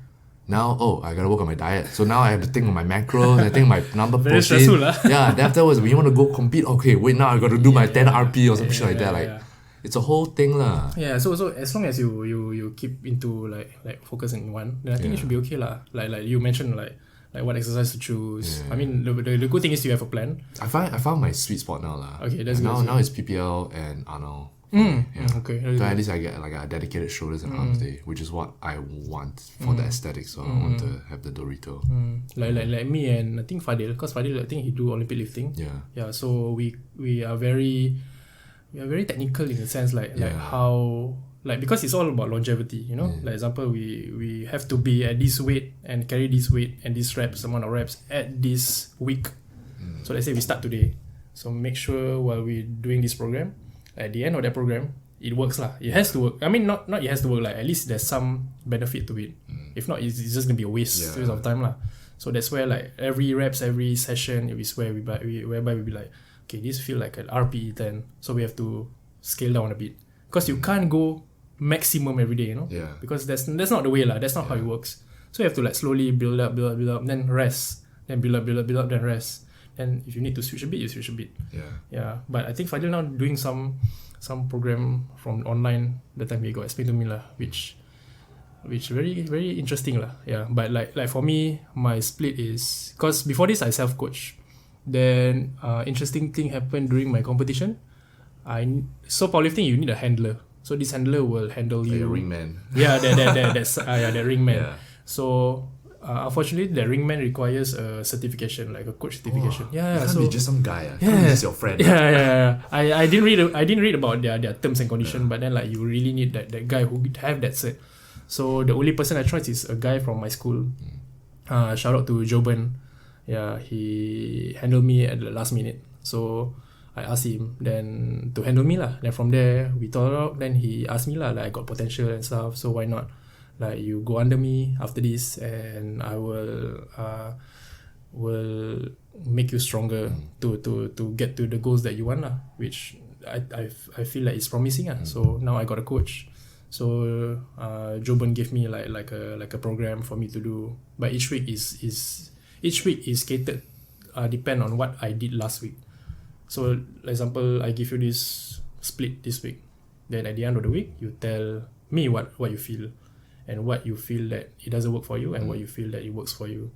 now I gotta work on my diet. So now I have to think of my macros. I think my number of protein. Stressful, then afterwards when you want to go compete, okay, wait, now I gotta do my 10 RP or some shit like that. Like it's a whole thing lah. So as long as you keep into like focus in one, then I think it should be okay lah. Like you mentioned like what exercise to choose. I mean the good thing is you have a plan. I found my sweet spot now lah. Okay, that's now good. Now it's PPL and Arnold. Okay. So at least I get like a dedicated shoulders and arms day, which is what I want for the aesthetics. So I want to have the Dorito. Like me and I think Fadil, because Fadil I think he do Olympic lifting. So we are very technical in the sense like how, like, because it's all about longevity, like example we have to be at this weight and carry this weight and this amount of reps at this week. So let's say we start today, so make sure while we're doing this program, at the end of that program it works lah. It has to work. I mean not it has to work, like at least there's some benefit to it. If not, it's just gonna be a waste of time lah. So that's where like every reps, every session is where whereby we be like, okay, this feel like an RPE 10, so we have to scale down a bit, because you can't go maximum every day, because that's not the way lah. That's not how it works. So you have to like slowly build up, then rest, then build up, then rest. And if you need to switch a bit, you switch a bit. But I think Fadil now doing some program from online. That time he got explained to me lah, which very very interesting lah. But like for me, my split is, because before this I self coach. Then interesting thing happened during my competition. So powerlifting you need a handler. So this handler will handle you. Like a ringman. That's that ringman. So unfortunately, the ringman requires a certification, like a coach certification. You can't be just some guy. Can't be just your friend. I didn't read about their terms and conditions, but then like you really need that guy who have that cert. So the only person I trust is a guy from my school. Shout out to Joban. He handled me at the last minute. So I asked him then to handle me lah. Then from there we talked out. Then he asked me lah, like I got potential and stuff. So why not? Like you go under me after this, and I will make you stronger to get to the goals that you want lah. Which I feel like it's promising lah. So now I got a coach. So Joban gave me like a program for me to do. But each week is catered, depend on what I did last week. So example, I give you this split this week. Then at the end of the week, you tell me what you feel. And what you feel that it doesn't work for you, and what you feel that it works for you.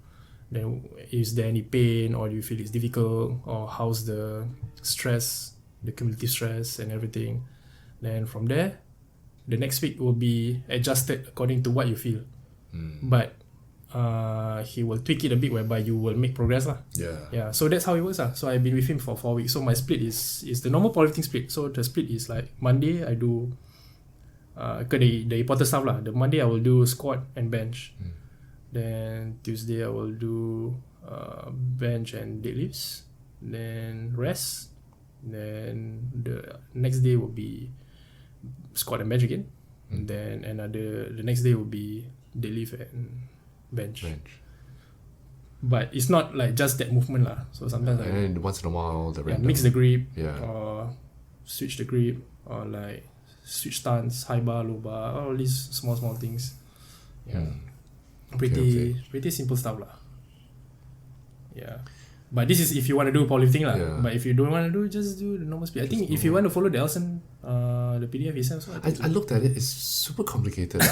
Then is there any pain, or do you feel it's difficult, or how's the stress, the cumulative stress and everything. Then from there, the next week will be adjusted according to what you feel. But he will tweak it a bit whereby you will make progress lah. So that's how it works lah. So I've been with him for 4 weeks. So my split is the normal powerlifting split. So the split is like Monday I do the important stuff lah. The Monday I will do squat and bench. Then Tuesday I will do bench and deadlifts. Then rest. Then the next day will be squat and bench again. And then the next day will be deadlift and bench. But it's not like just that movement lah. So sometimes and then once in a while mix the grip, or switch the grip, or like switch stance, high bar, low bar, all these small things. Pretty simple stuff lah. But this is if you want to do powerlifting lah. But if you don't want to do, just do the normal split. I think if you want to follow the Elson the PDF he sent. So I looked at it. It's super complicated.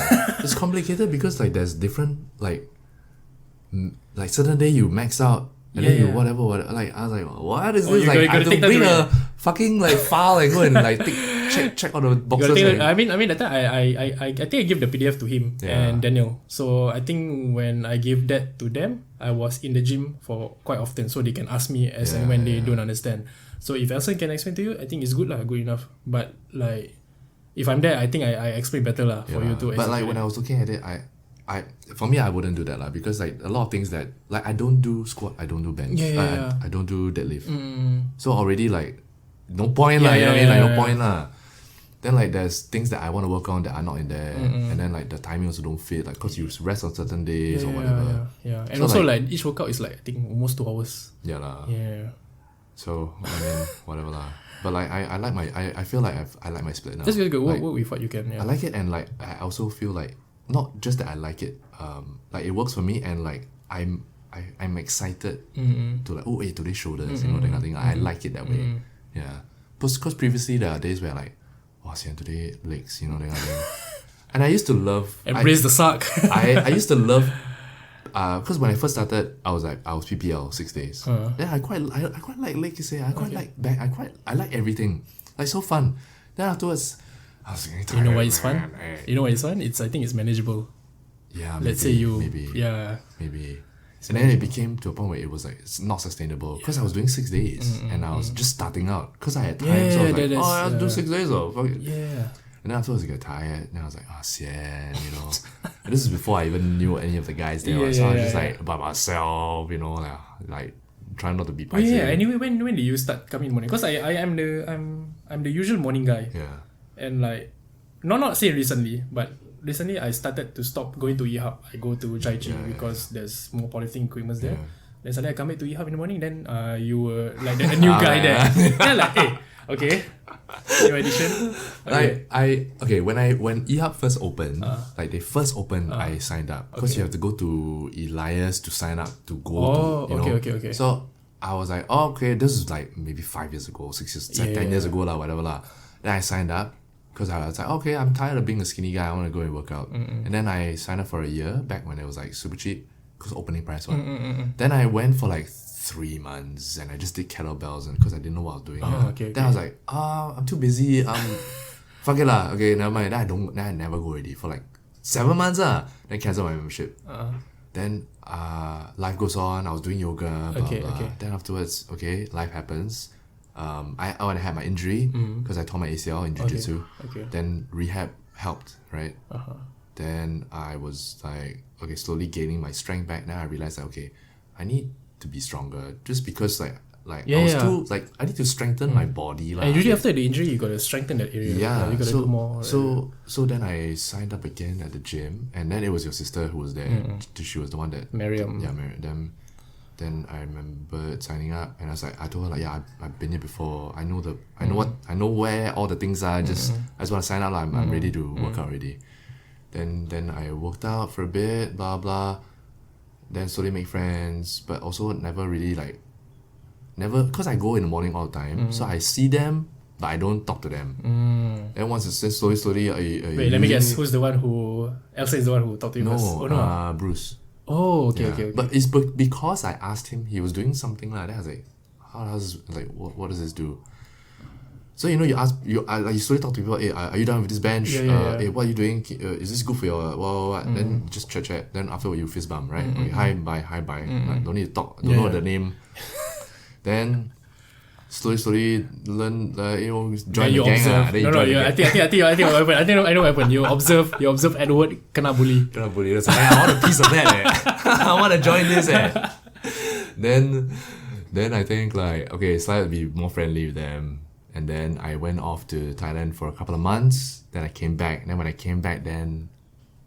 It's complicated because like there's different like certain day you max out and then you whatever. Like I was like, what is this? Like I have to bring a fucking like file and go and like check all the boxes. I mean that time I think I gave the PDF to him and Daniel. So I think when I gave that to them, I was in the gym for quite often, so they can ask me as and when they don't understand. So if Elson can explain to you, I think it's good good enough. But like if I'm there, I think I explain better for you to. But like when I was looking at it, for me I wouldn't do that because like a lot of things that like I don't do squat, I don't do bench, I don't do deadlift. So already like no point you know what I mean? Like no point lah. Then like there's things that I want to work on that are not in there, and then like the timing also don't fit, like cause you rest on certain days or whatever. And also like each workout is like I think almost 2 hours. Yeah lah. Yeah. So I mean whatever lah. But like I like my I feel like I like my split now. That's really good. Like, work with what you can. Yeah. I like it, and like I also feel like not just that I like it, like it works for me, and like I'm excited to like today's shoulders, you know, that kind of thing. I like it that way. Yeah. Because previously there are days where like, today legs, you know, that kind of thing. And I used to love embrace the suck. I used to love because when I first started, I was PPL 6 days. Then I quite like legs. I quite like back. I like everything. Like so fun. Then afterwards, I was getting tired. You know why it's fun? You know why it's fun? I think it's manageable. Yeah. Let's say you. Maybe. Yeah. Maybe. And then it became to a point where it was like it's not sustainable because I was doing 6 days and I was just starting out because I had time. So I was like, I'll do 6 days fuck it. Yeah. And then afterwards I got tired and I was like, sian, you know. And this is before I even knew any of the guys there. So I was just like by myself, you know, like trying not to be paiseh. Anyway, when did you start coming in the morning? Because I'm the usual morning guy. Yeah. And like not saying recently, but recently I started to stop going to E-Hub. I go to Chai Chi because there's more powerlifting equipment there. Then suddenly I come back to E-Hub in the morning. Then you were like a new guy there. Then like, hey, okay, new edition. Okay. When E-Hub first opened, like they first opened, I signed up because you have to go to Elias to sign up to go to, you know. Okay. So I was like, okay, this is like maybe 5 years ago, 6 years, 10 years ago lah, whatever lah. Then I signed up. Because I was like, okay, I'm tired of being a skinny guy. I want to go and work out. And then I signed up for a year back when it was like super cheap because opening price one. Then I went for like 3 months and I just did kettlebells and because I didn't know what I was doing. Then I was like, I'm too busy. Fuck it lah. Okay, never mind. Then I never go already for like 7 months. Then cancel my membership. Then life goes on. I was doing yoga. Blah, blah. Then afterwards, life happens. I had my injury because I tore my ACL in jiu-jitsu. Then rehab helped, right? Then I was like, slowly gaining my strength back. Now I realized that I need to be stronger just because I was too I need to strengthen my body. And usually after the injury you gotta strengthen that area. Yeah. You gotta do more. So then I signed up again at the gym and then it was your sister who was there. She was the one that Miriam. Yeah, Miriam. Then I remember signing up and I was like, I told her I've been here before. I know where all the things are. I just want to sign up. I'm ready to work out already. Then I worked out for a bit, blah blah. Then slowly make friends, but also never really because I go in the morning all the time, so I see them, but I don't talk to them. Then once it's just slowly. Wait, let me guess. Who's the one who? Elsa is the one who talked to you first. No, Bruce. Oh, okay. But it's because I asked him, he was doing something like that. I was like, how does what does this do? So you slowly talk to people. Hey, are you done with this bench? Hey, what are you doing? Is this good for your what? Then just chat. Then afterward you fist bump, right? Hi bye. Like, don't need to talk. Don't know the name. Then slowly learn, join the gang. I think what happened. I know what happened. You observe Edward kena bully. That's like, I want a piece of that. I want to join this. Then I think started to be more friendly with them. And then I went off to Thailand for a couple of months. Then I came back. And then when I came back, then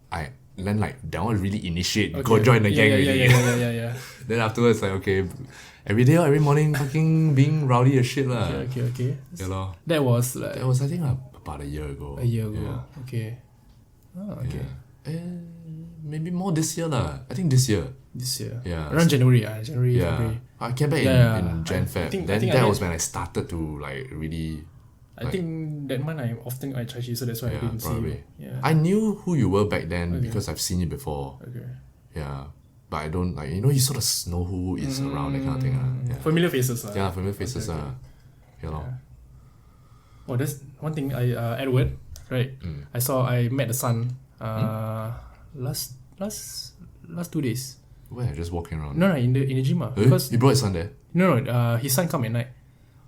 that one really initiate. Go join the gang. Yeah. Then afterwards, every day or every morning, fucking being rowdy as shit lah. Okay. Yeah, that was I think about a year ago. Yeah. Okay. Oh, okay. Yeah. Maybe more this year lah. I think this year. Yeah. Around January, February. I came back in Jan Feb. Then that was when I started to really I think that month I'm often at Chai Chee, so that's why I didn't probably. see you. Yeah. I knew who you were back then because I've seen you before. Okay. Yeah. But I don't like, you sort of know who is around, that kind of thing. Yeah. Familiar faces. Yeah, familiar faces. Okay. You know. Oh, that's one thing. Edward, right? I met the son. Last 2 days. Where? Just walking around? No, in the gym. Because you brought his son there? No, his son come at night.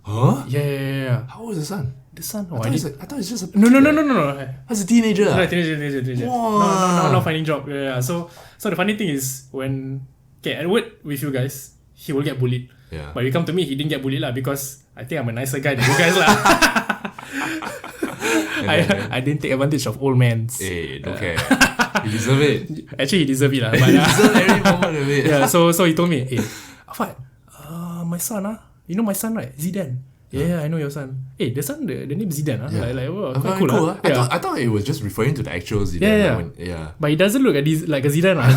Huh? Yeah. How old is the son? The son? I thought it's just a... No. That's a teenager. No, teenager. Wow. No finding job. Yeah. So the funny thing is when Edward with you guys, he will get bullied. Yeah. But you come to me, he didn't get bullied because I think I'm a nicer guy than you guys lah. I didn't take advantage of old men. Hey, don't care. You deserve it. Actually, he deserve it lah. You deserve every moment of it. Yeah. So he told me, hey, Afat, my son you know my son right? Zidane. Yeah, I know your son. Hey, the son, the name is Zidane. Yeah. Quite cool. I thought it was just referring to the actual Zidane. Yeah. But he doesn't look like a Zidane. I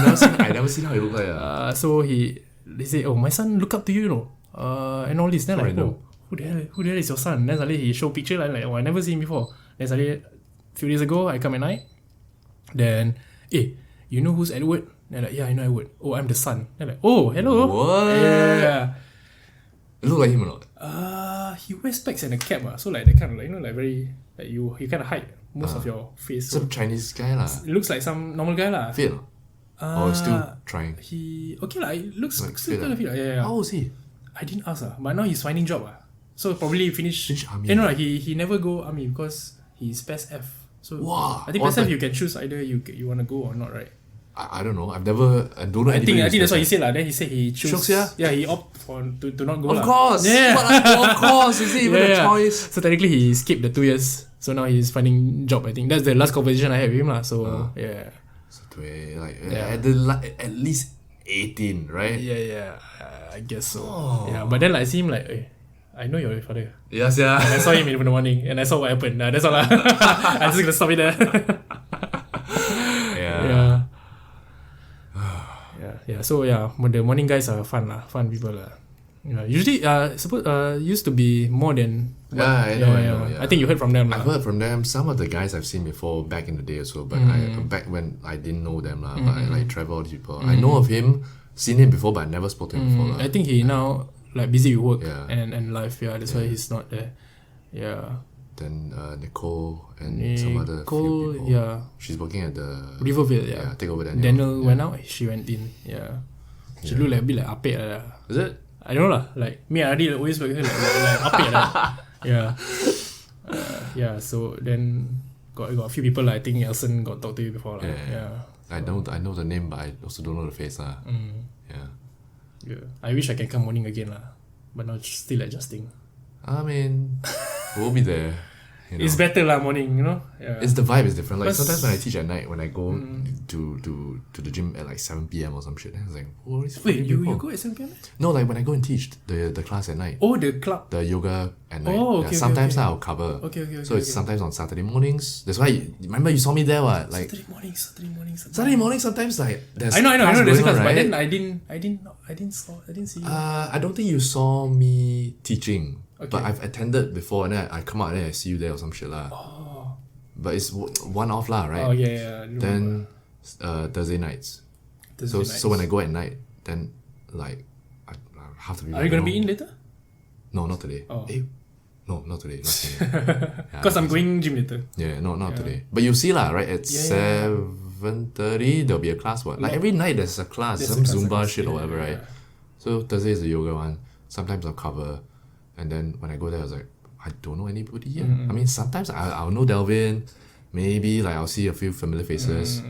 never seen how he look like. So they say, oh, my son look up to you, and all this. Then who the hell is your son? Then suddenly he show picture like, oh, I never seen him before. Then suddenly, a few days ago, I come at night. Then, hey, you know who's Edward? Then like, yeah, I know Edward. Oh, I'm the son. Then like, oh, hello. What? Yeah. It look like him or not? He wears specs and a cap. So like that kind of like, like very, like you kind of hide most of your face. Some Chinese guy lah. It looks like some normal guy lah. Fit? Or still trying? He, okay lah, it looks like still kind of fit. Yeah. How old is he? I didn't ask but now he's finding job So probably finish army. No, he never go army because he's PES F. So wow. I think PES F you can choose either you want to go or not, right? I don't know. I don't know. I think that's what he said lah. Then he said he chose. Yeah, he opt for to not go. Of course. Yeah. Of course. Is it even a choice? So technically he skipped the 2 years. So now he's finding job. I think that's the last conversation I had with him lah. So yeah. So at least 18, right? Yeah. I guess so. Oh. Yeah, but then I see him like, hey, I know your father. Yes, yeah. And I saw him in the morning, and I saw what happened. That's all lah. I'm just gonna stop it there. Yeah. So the morning guys are fun people lah. Yeah. Usually, used to be more than. I know. I think you heard from them. I've heard from them. Some of the guys I've seen before back in the day as well, but back when I didn't know them lah. But I like travel with people. I know of him, seen him before, but I never spoke to him before lah. I think he now like busy with work and life. Yeah, that's why he's not there. Yeah. Then Nicole and some other few people. Yeah. She's working at the Riverville. Yeah. Take over Daniel went out. She went in. Yeah. She look like a bit like apek lah. Is it? I don't know lah. Like me, I always work with her like apek lah. Yeah. So then got a few people. I think Elson got talked to you before. Yeah. I know the name, but I also don't know the face. Yeah. I wish I can come morning again lah, but now still adjusting. I mean, we'll be there. It's better lah morning, Yeah. It's the vibe is different. Like sometimes when I teach at night, when I go to the gym at like 7 p.m. or some shit, then it's like, wait, you go at 7 p.m? No, like when I go and teach the class at night. Oh, the club. The yoga at night. Oh, okay. Sometimes I'll cover. Okay. So it's sometimes on Saturday mornings. That's why remember you saw me there, what? Like Saturday morning. Sometimes like there's I know. There's a class, right? But then I didn't see you. I don't think you saw me teaching. Okay. But I've attended before, and then I come out and then I see you there or some shit lah. Oh. But it's one off lah, right? Oh yeah. Then Thursday nights. So when I go at night, then like I have to be. Are you gonna be in later? No, not today. Oh. No, not today. Because I'm going gym later. Yeah, not today. But you see lah, right? At 7:30 there'll be a class. What? Like every night there's a class, some Zumba shit or whatever, right? So Thursday is the yoga one. Sometimes I'll cover. And then when I go there, I was like, I don't know anybody here. I mean, sometimes I'll know Delvin. Maybe like I'll see a few familiar faces.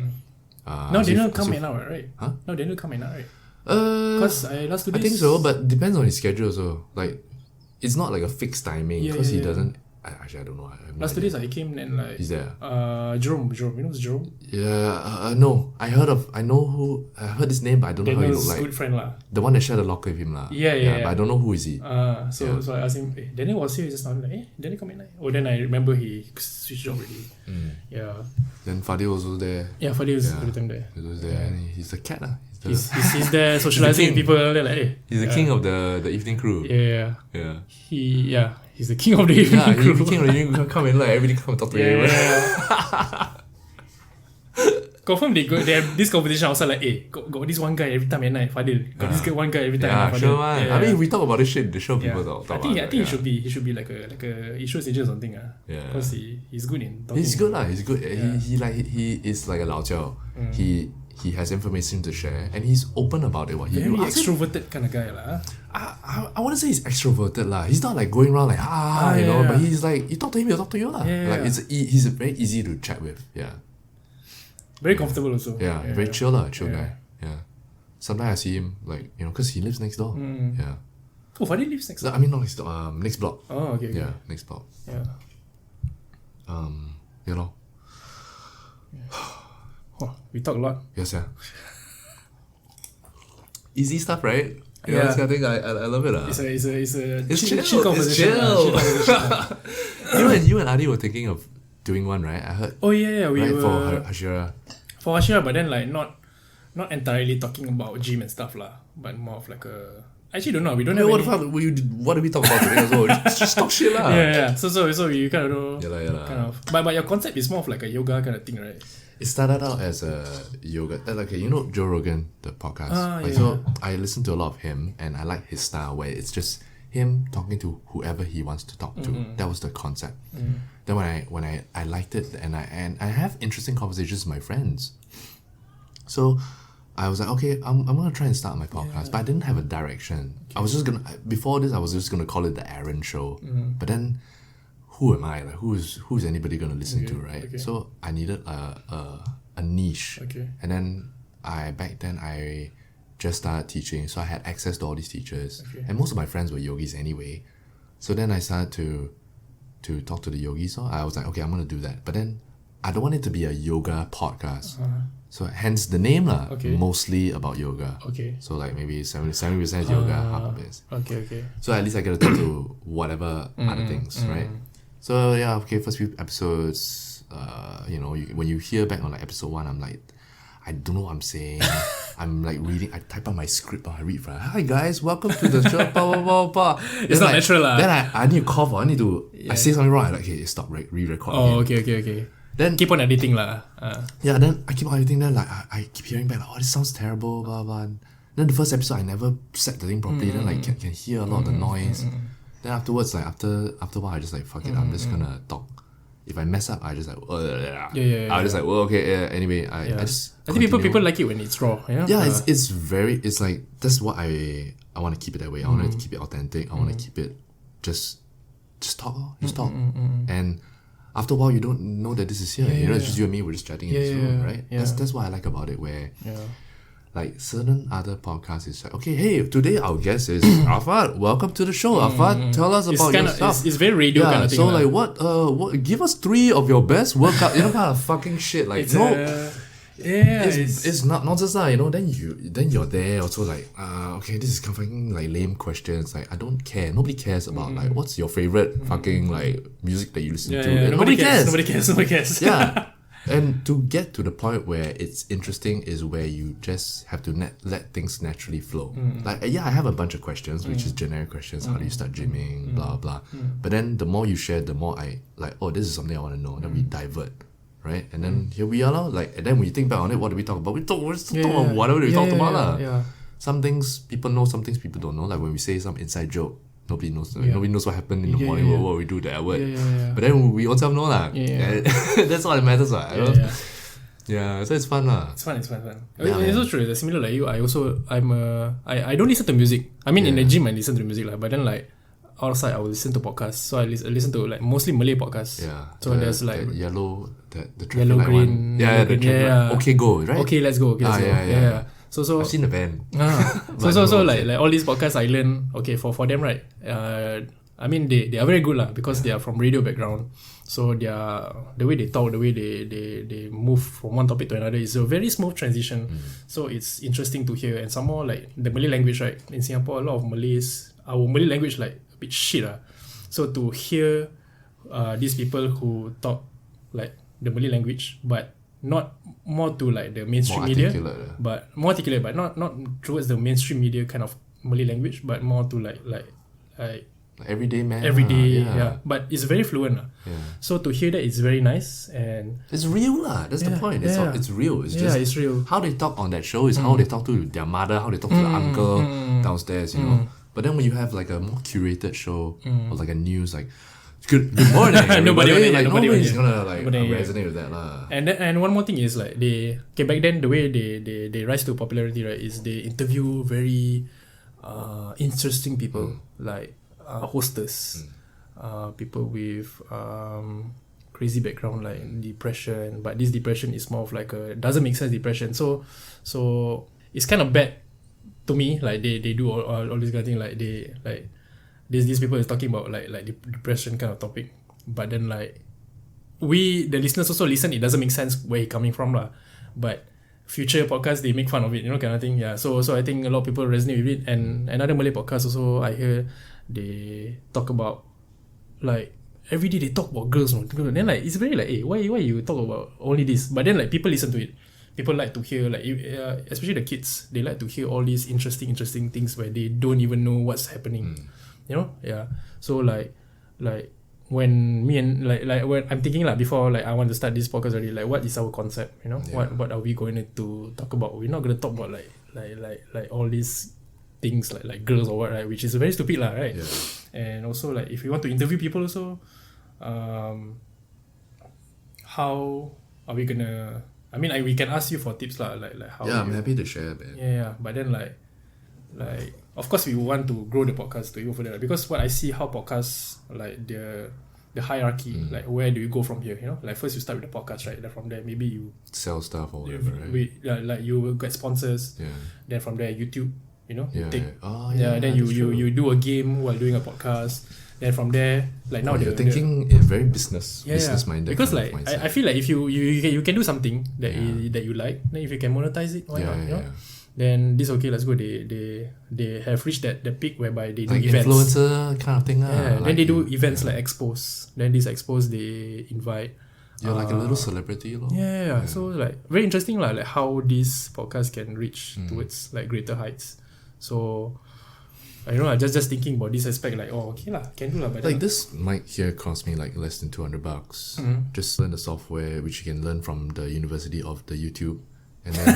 No, Daniel come in now, right? Huh? No, Daniel come in now, right? Because last 2 days. I think so, but depends on his schedule also. Like, it's not like a fixed timing because he doesn't. Actually, I don't know. Last 2 days I came and like. He's there. Jerome. You know who's Jerome? Yeah. No, I heard this name, but I don't know how he looks like. Good friend lah. The one that shared the locker with him lah. Yeah. But I don't know who is he. So I asked him, Daniel was here just now. Like, Daniel come in. Oh, then I remember he switched job already. Yeah. Then Fadil was also there. Yeah, Fadil was every time there. He was there, and he's the cat. He's there socializing with people. They're like, hey. He's the king of the evening crew. Yeah. Yeah. He's the king of the evening crew. He's the king of the evening crew. Come and like everybody come and talk to him. Confirm they have this competition outside like, hey, got this one guy every time at night, Fadil. Got this one guy every time at night, Fadil. Sure, man. I mean, if we talk about this shit, the show people talk I think he should be like a issues agent or something. Because he's good in talking. He's good lah. He's good. He is like a liao. He has information to share and he's open about it. Very extroverted kind of guy lah. I wouldn't say he's extroverted lah. He's not like going around like you know. But he's like, you talk to him, he'll talk to you lah. He's very easy to chat with. Yeah. Very comfortable also. Yeah, very chill lah, chill guy. Yeah. Sometimes I see him like, you know, because he lives next door. Yeah. Oh, Fadil lives next door? I mean, not next door, next block. Oh, okay. Yeah, next block. Yeah. You know. Oh, we talk a lot. Yes, yeah. Easy stuff, right? Yeah. I think I love it. It's chill conversation. You and Adi were thinking of doing one, right? I heard. Oh yeah, we were for HASHIRA. For HASHIRA, but then like not entirely talking about gym and stuff lah, but more of like a. I actually don't know. We don't know. What did we talk about today as well? Just talk shit lah. Yeah. So we kind of know. Yeah. Kind of. But your concept is more of like a yoga kind of thing, right? It started out as a yoga. Like you know Joe Rogan, the podcast. So I listen to a lot of him, and I like his style where it's just him talking to whoever he wants to talk to. That was the concept. Then when I liked it, and I have interesting conversations with my friends. So I was like, okay, I'm gonna try and start my podcast, but I didn't have a direction. I was just gonna call it the Aaron Show. But then, who am I? Like, who's anybody gonna listen to, right? Okay. So I needed a niche. Okay. And then back then I just started teaching, so I had access to all these teachers, and most of my friends were yogis anyway. So then I started to talk to the yogis. So I was like, okay, I'm gonna do that. But then I don't want it to be a yoga podcast. So hence the name lah. Mostly about yoga. Okay. So like maybe 70% yoga, half of it. Okay. So at least I get to talk to whatever other things, right? So yeah, okay, first few episodes, you know, when you hear back on like episode 1, I'm like, I don't know what I'm saying. I'm like reading, I type out my script, I read, right? Hi guys, welcome to the show, blah, blah, blah, blah. It's not natural lah. Then I need to cough, I need to, I say something wrong, I like, okay, stop, re-record again. Okay. Then keep on editing lah. Yeah, then I keep on editing, then like, I keep hearing back, like, oh, this sounds terrible, blah, blah. Then the first episode, I never set the thing properly, then like, can hear a lot of the noise. Then afterwards, like, after a while, I just like, fuck it, I'm just gonna talk. If I mess up, I just like, I just like, well, okay, anyway, I just I think people like it when it's raw, yeah? Yeah, it's like, that's what I want to keep it that way. I want to keep it authentic. I want to keep it just talk, talk. And after a while, you don't know that this is here. You know, it's just you and me, we're just chatting in this room, right? Yeah. That's what I like about it, where like certain other podcasts is like, okay, hey, today our guest is Afat. Welcome to the show, Afat. Tell us about your stuff. It's very radio kind of thing. So like, what? Give us 3 of your best workout. You know, kind of fucking shit. Like, it's not just that. You know, then you're there also like, okay, this is fucking like lame questions. Like, I don't care. Nobody cares about like what's your favorite fucking like music that you listen to. Yeah. Nobody cares. Yeah. And to get to the point where it's interesting is where you just have to let things naturally flow. Like, I have a bunch of questions, which is generic questions. How do you start gymming? Blah, blah. But then the more you share, the more I like, oh, this is something I want to know. Then we divert, right? And then here we are now. Like, and then when you think back on it, what do we talk about? We talk about whatever we talked about. Yeah. Some things people know, some things people don't know. Like when we say some inside joke, nobody knows. Nobody knows what happened in the morning. What we do that word. But then we also know lah. That's all that matters. Yeah, so it's fun lah. It's fun. It's also true. It's similar like you. I don't listen to music. I mean, in the gym I listen to music lah. But then like outside I will listen to podcasts. So I listen to like mostly Malay podcasts. Yeah. So there's like the yellow, the yellow green. Yeah, the traffic light. Okay, go right. Okay, let's go. Yeah. So I've seen the band. So like all these podcasts I learn, okay, for them, right? I mean they are very good lah, because they are from radio background. So the way they talk, the way they move from one topic to another is a very smooth transition. So it's interesting to hear. And some more like the Malay language, right? In Singapore, a lot of Malays, our Malay language like a bit shit lah. So to hear these people who talk like the Malay language, but not more to like the mainstream More media, articulate. but more articulate, but not towards the mainstream media kind of Malay language, but more to like Everyday man. everyday, yeah. But it's very fluent. Yeah. So to hear that, it's very nice, and It's real lah. That's the point. It's yeah. it's real. It's yeah, just it's real. how they talk on that show is how they talk to their mother, how they talk to the uncle downstairs, you know. But then when you have like a more curated show or like a news, like good morning, everybody, like nobody's gonna like resonate with that lah. And one more thing is like back then the way they rise to popularity, right, is they interview very interesting people like hostess, people with crazy background like depression, but this depression is more of like a doesn't make sense depression. So it's kind of bad to me. Like they do all this kind of thing. Like they like these people is talking about like depression kind of topic, but then like we the listeners also listen. It doesn't make sense where he coming from lah. But future podcasts they make fun of it, you know, kind of thing. Yeah. So I think a lot of people resonate with it. And another Malay podcast also I hear they talk about like every day they talk about girls, no? Then like it's very like, hey, why you talk about only this? But then like people listen to it. People like to hear like especially the kids, they like to hear all these interesting things where they don't even know what's happening. You know? Yeah. So like when me and like when I'm thinking like before like I want to start this podcast already, like what is our concept? You know? Yeah. What are we going to talk about? We're not gonna talk about like all these things like girls or what, right? Which is very stupid lah, right? Yeah. And also like if we want to interview people also, how are we gonna? I mean, we can ask you for tips lah, like how. Yeah, I'm happy to share, man. Yeah. But then like of course we want to grow the podcast to even further, because what I see how podcasts like the hierarchy, like where do you go from here? You know, like first you start with the podcast, right? Then from there maybe you Sell stuff or whatever, right? like you will get sponsors. Yeah. Then from there YouTube, you know, Yeah. take, then that's true. you do a game while doing a podcast. Then from there, like now you're thinking very business minded. Because like I feel like if you can do something that that you like, then if you can monetize it, why not? You know? Then this okay, let's go. They have reached that peak whereby they do like events. influencer kind of thing. Yeah, like then they do events like expos. Then these expos they invite. You're like a little celebrity, lor. Yeah. So like very interesting like how this podcast can reach towards like greater heights. So I don't know, I just thinking about this aspect like, oh okay lah, can do lah. But like this mic here cost me like less than $200. Just learn the software which you can learn from the University of the YouTube, and then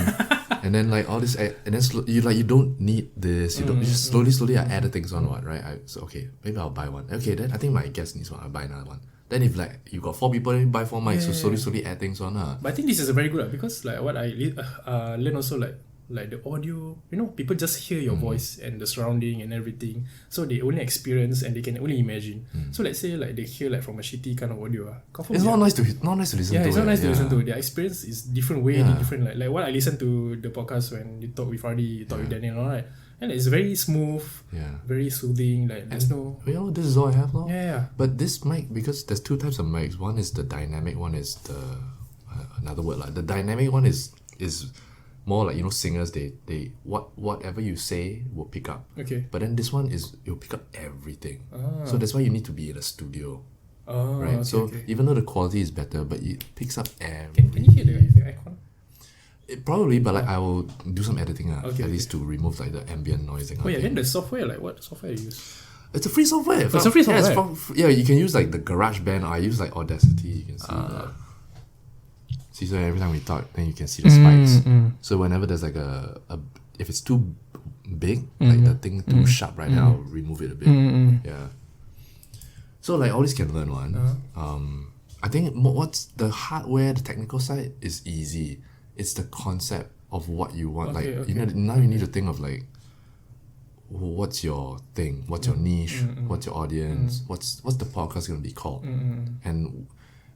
and then like all this, and then you don't need this. You just slowly I added things on what, right? So okay, maybe I'll buy one. Okay, then I think my guest needs one. I'll buy another one. Then if like you got 4 people, then you buy 4 mics. So slowly add things on. But I think this is a very good because like what I learn also like the audio, you know, people just hear your voice and the surrounding and everything, so they only experience and they can only imagine. So let's say like they hear like from a shitty kind of audio, it's not nice to listen to. Yeah, it's not nice to listen to. Their experience is different way, different. Like what I listen to the podcast when you talk with Ardi, you talk with Daniel, all right, and it's very smooth, very soothing. Like there's no, you know, this is all I have, lor. Yeah. But this mic, because there's 2 types of mics. One is the dynamic, one is the another word like the dynamic one is more like, you know, singers, they whatever you say will pick up. Okay. But then this one is you'll pick up everything. So that's why you need to be in a studio. Right? Okay, so even though the quality is better, but it picks up Can you hear the icon? It probably, but like I will do some editing at least to remove like the ambient noise. Oh yeah, then the software, like what software you use? It's a free software. It's a free software. Yeah, you can use like the GarageBand, or I use like Audacity. You can see see, so every time we talk, then you can see the spikes. So whenever there's like a if it's too big, like the thing too sharp, right, then I'll remove it a bit. Yeah. So like all this can learn one. I think what's the hardware, the technical side is easy. It's the concept of what you want. You know, now you need to think of like, what's your thing? What's your niche? What's your audience? What's the podcast gonna be called?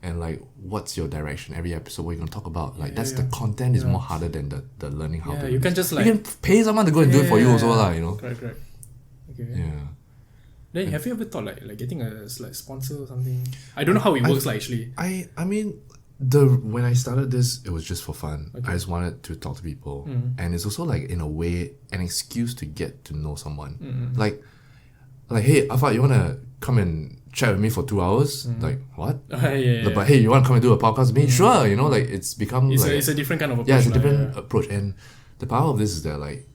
And like, what's your direction? Every episode, what you're gonna talk about? Like, the content is more harder than the learning how to. You can just like you can pay someone to go and do it for you also, lah. You know. Correct. Okay. Yeah. Then have you ever thought like getting a like sponsor or something? I don't know how it works like actually. I mean, when I started this, it was just for fun. I just wanted to talk to people, and it's also like in a way an excuse to get to know someone. Like like, hey, Afat, you wanna come and chat with me for 2 hours? Like, what? Yeah. But hey, you wanna come and do a podcast with me? Sure, you know, like it's become It's a different kind of approach. yeah, it's a different approach. And the power of this is that like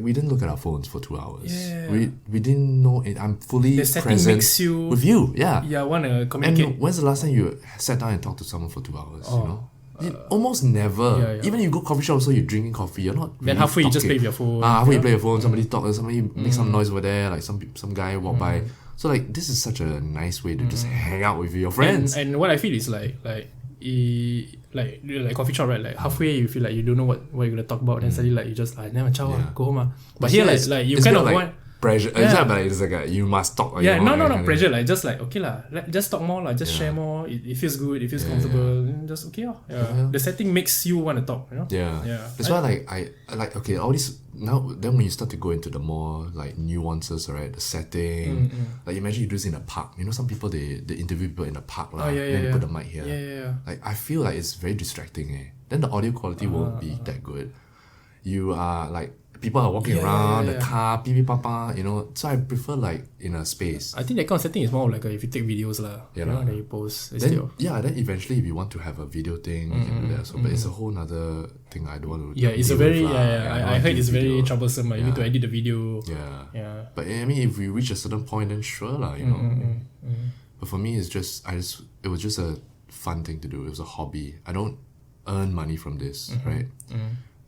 we didn't look at our phones for 2 hours. Yeah. We didn't know it. I'm fully The setting present makes you with you. Yeah. Yeah, wanna communicate. And when's the last time you sat down and talked to someone for 2 hours? You know? Almost never. Yeah. Even you go coffee shop, so you're drinking coffee. You're not. Then really halfway you just talking. play with your phone. Halfway you play your phone. Somebody talk. Somebody make some noise over there. Like some guy walk by. So like this is such a nice way to just hang out with your friends. And what I feel is like coffee shop, right? Like halfway you feel like you don't know what you're gonna talk about, and suddenly like you just never go home. But here like you kind of want pressure. It's like you must talk. No pressure. Like just like okay lah, just talk more, like just share more. It feels good. It feels comfortable. Just okay. The setting makes you want to talk. You know. Yeah. That's why like I like okay all these now. Then when you start to go into the more like nuances, right? The setting. Like imagine you do this in a park. You know, some people they interview people in a park lah. Then they put the mic here. Yeah. Like I feel like it's very distracting. Then the audio quality won't be that good. You are like. People are walking around the car, papa, you know. So I prefer like in a space. I think that kind of setting is more like if you take videos lah, then you post instead of. Yeah, then eventually if you want to have a video thing, you can do that. So, but it's a whole nother thing I don't want to. Yeah, it's a very I heard it's very troublesome. You need to edit the video. Yeah. But I mean, if we reach a certain point, then sure lah, you know. But for me, it was just a fun thing to do. It was a hobby. I don't earn money from this, right?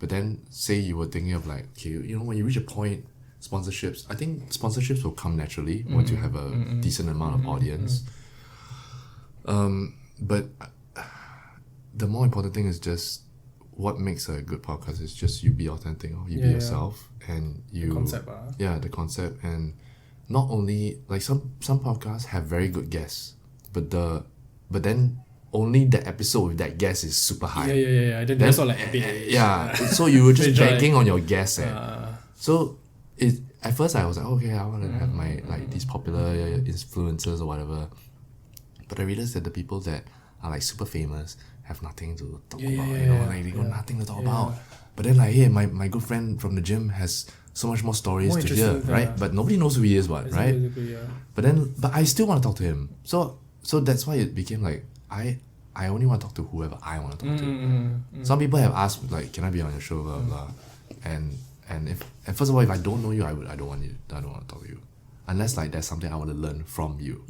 But then, say you were thinking of like, okay, you know, when you reach a point, sponsorships. I think sponsorships will come naturally once you have a decent amount of audience. But the more important thing is just what makes a good podcast is just you be authentic, or you be yourself, and you the concept, the concept, and not only like some podcasts have very good guests, but then only the episode with that guest is super high. Yeah. Then that's all like epic. So you were just banking on your guests. So at first I was like, okay, I want to have my like these popular influencers or whatever. But I realized that the people that are like super famous have nothing to talk about. You know, like they got nothing to talk about. But then like, hey, my good friend from the gym has so much more stories to hear, right? But nobody knows who he is, right? But I still want to talk to him. So that's why it became like I only want to talk to whoever I want to talk to. Some people have asked like, can I be on your show, blah blah. And first of all, if I don't know you, I don't want to talk to you, unless like there's something I want to learn from you.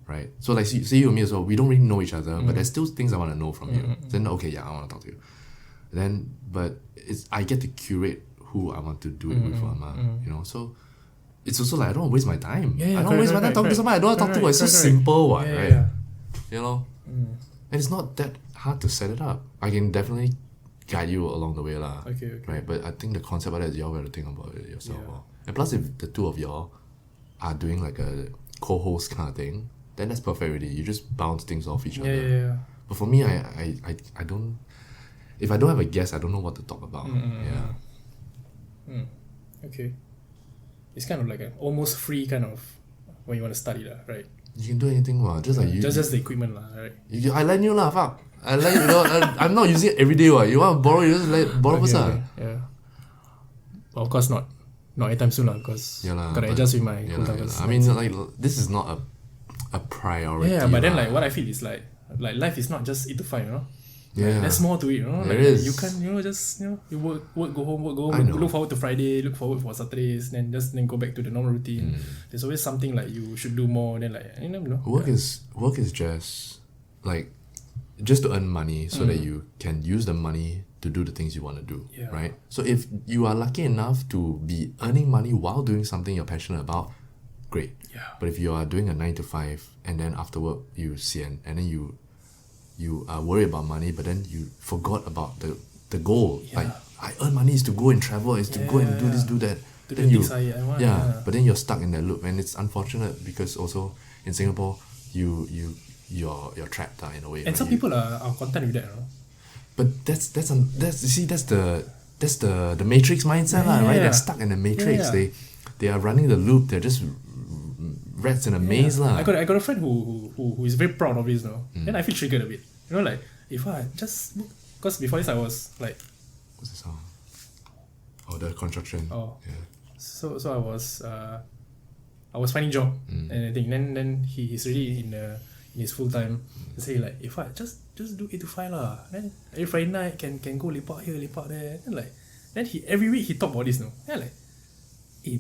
Right. So like see you and me as well. We don't really know each other, but there's still things I want to know from you. Then okay, I want to talk to you. Then but I get to curate who I want to do it with, you know. So it's also like I don't want to waste my time. I don't waste my time talking to somebody I don't want to talk to. It's so simple, right? You know. And it's not that hard to set it up. I can definitely guide you along the way lah. Okay. Right, but I think the concept of that is y'all got to think about it yourself. And plus, if the two of y'all are doing like a co-host kind of thing, then that's perfect already. You just bounce things off each other. Yeah. But for me, I don't. If I don't have a guest, I don't know what to talk about. Okay. It's kind of like an almost free kind of when you want to study lah, right? You can do anything, just like you. Just the equipment lah, right? I lend you lah, fuck. I lend you. I'm not using it every day, what? You want to borrow? You just borrow first, Yeah. Well, of course not anytime soon lah, because gotta adjust with my full-time. I mean, like this is not a priority. Yeah, but then like what I feel is like life is not just 8 to 5, you know. Yeah. There's more to it, you know. There like is. You can, just you work, go home, look forward to Friday, look forward for Saturdays, then go back to the normal routine. There's always something like you should do more. Then like you know. Work is just like just to earn money so that you can use the money to do the things you want to do, right? So if you are lucky enough to be earning money while doing something you're passionate about, great. Yeah. But if you are doing a 9 to 5 and then after work you sian and then you are worried about money, but then you forgot about the goal. Like I earn money is to go and travel, is to go and do this, do that. Then but then you're stuck in that loop, and it's unfortunate because also in Singapore you're trapped in a way. And some people are content with that, you know? But that's the matrix mindset, right? They're stuck in the matrix. They are running the loop. They're just rats in a maze, lah. I got a friend who is very proud of this, you know. And I feel triggered a bit. You know, like if I just because before this I was like, what's the song? Oh, the construction. Oh, yeah. So I was I was finding job and I think then he's really in his full time. He say like, if I just do 8 to 5 lah. Then every Friday night can go lepak here, lepak there. Then he every week he talk about this, no. Then like,